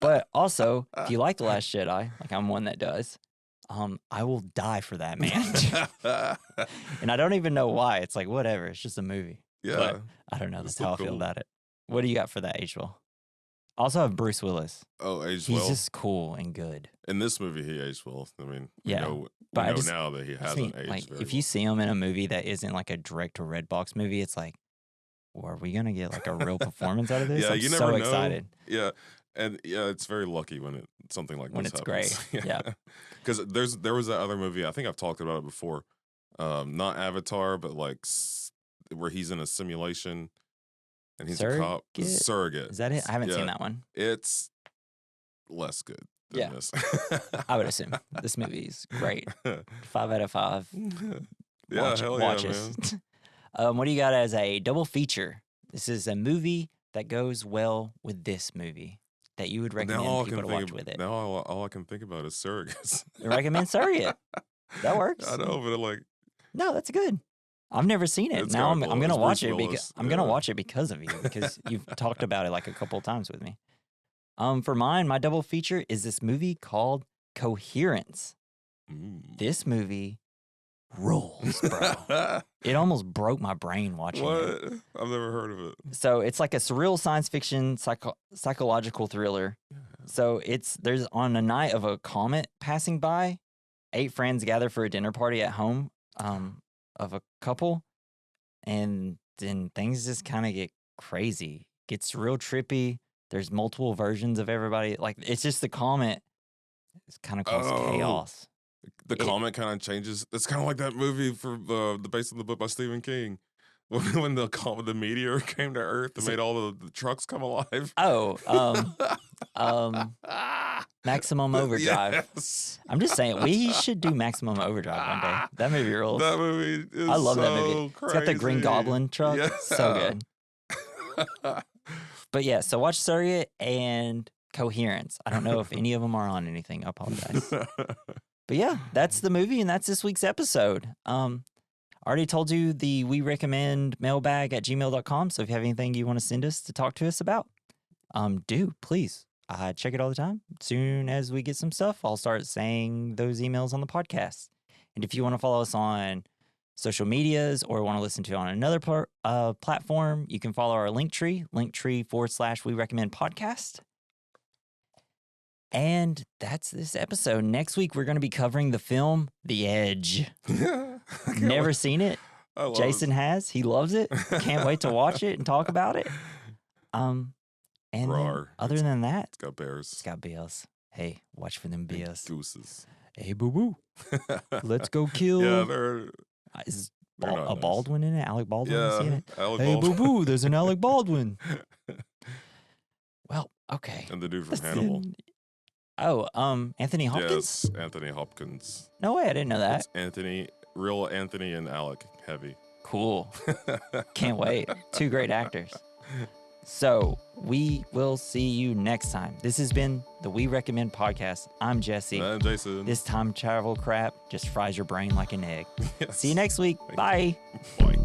But also, if you like The Last Jedi, like I'm one that does, I will die for that man. And I don't even know why. It's like, whatever. It's just a movie. Yeah. But I don't know. That's how I feel about it. What do you got for that age well? I also have Bruce Willis. Oh, aged well. He's just cool and good. In this movie, he aged well. I mean, yeah. we know now that he hasn't aged like, very if you see him in a movie that isn't like a direct to red box movie, it's like, are we gonna get like a real performance out of this? Yeah, I'm you so never know. excited. Yeah, and yeah, it's very lucky when something like When this it's happens. great. Yeah. Because there was that other movie. I think I've talked about it before. Not Avatar, but like where he's in a simulation and he's a cop. Surrogate. Is that it? I haven't seen that one. It's less good than this. I would assume this movie is great. 5 out of 5. Yeah, hell yeah, watch it. What do you got as a double feature? This is a movie that goes well with this movie that you would recommend people to watch with it. Now all I can think about is Surrogates. Recommend Surrogate. That works. I know, but like, no, that's good. I've never seen it. It's Now I'm got gonna Bruce watch it Willis, because I'm gonna watch it because of you, because you've talked about it like a couple of times with me. For mine, my double feature is this movie called Coherence. This movie rules, bro. It almost broke my brain watching it. What? I've never heard of it. So it's like a surreal science fiction psychological thriller. So there's on a night of a comet passing by, 8 friends gather for a dinner party at home of a couple, and then things just kind of get crazy. Gets real trippy. There's multiple versions of everybody. Like, it's just the comet. It's kind of caused chaos. The comet kind of changes. It's kind of like that movie for the based on the book by Stephen King, when the meteor came to Earth and made all the trucks come alive. Maximum Overdrive. Yes. I'm just saying, we should do Maximum Overdrive one day. That movie rules. That movie is I love that movie. so It's got the Green crazy. Goblin truck. Yeah. So good. But yeah, so watch Surrogate and Coherence. I don't know if any of them are on anything. I apologize. But yeah, that's the movie, and that's this week's episode. I already told you the we recommend mailbag at gmail.com. So if you have anything you want to send us to talk to us about, do please. I check it all the time. As soon as we get some stuff, I'll start saying those emails on the podcast. And if you want to follow us on social medias or want to listen to it on another platform, you can follow our linktree /we recommend podcast. And that's this episode. Next week, we're going to be covering the film The Edge. Never seen it. Jason has. He loves it. Can't wait to watch it and talk about it. And then, other than that, it's got bears. It's got bears. Hey, watch for them bears. Gooses. Hey, boo-boo. Let's go kill. Yeah, they're... Is they're not nice. Baldwin in it? Alec Baldwin is in it? Alec Hey, Baldwin. boo-boo, there's an Alec Baldwin. Well, okay. And the dude from Hannibal. Anthony Hopkins? Yes, Anthony Hopkins. No way, I didn't know that. It's real Anthony and Alec heavy. Cool. Can't wait. 2 great actors. So we will see you next time. This has been the We Recommend podcast. I'm Jesse. I'm Jason. This time travel crap just fries your brain like an egg. Yes. See you next week. Bye. Bye.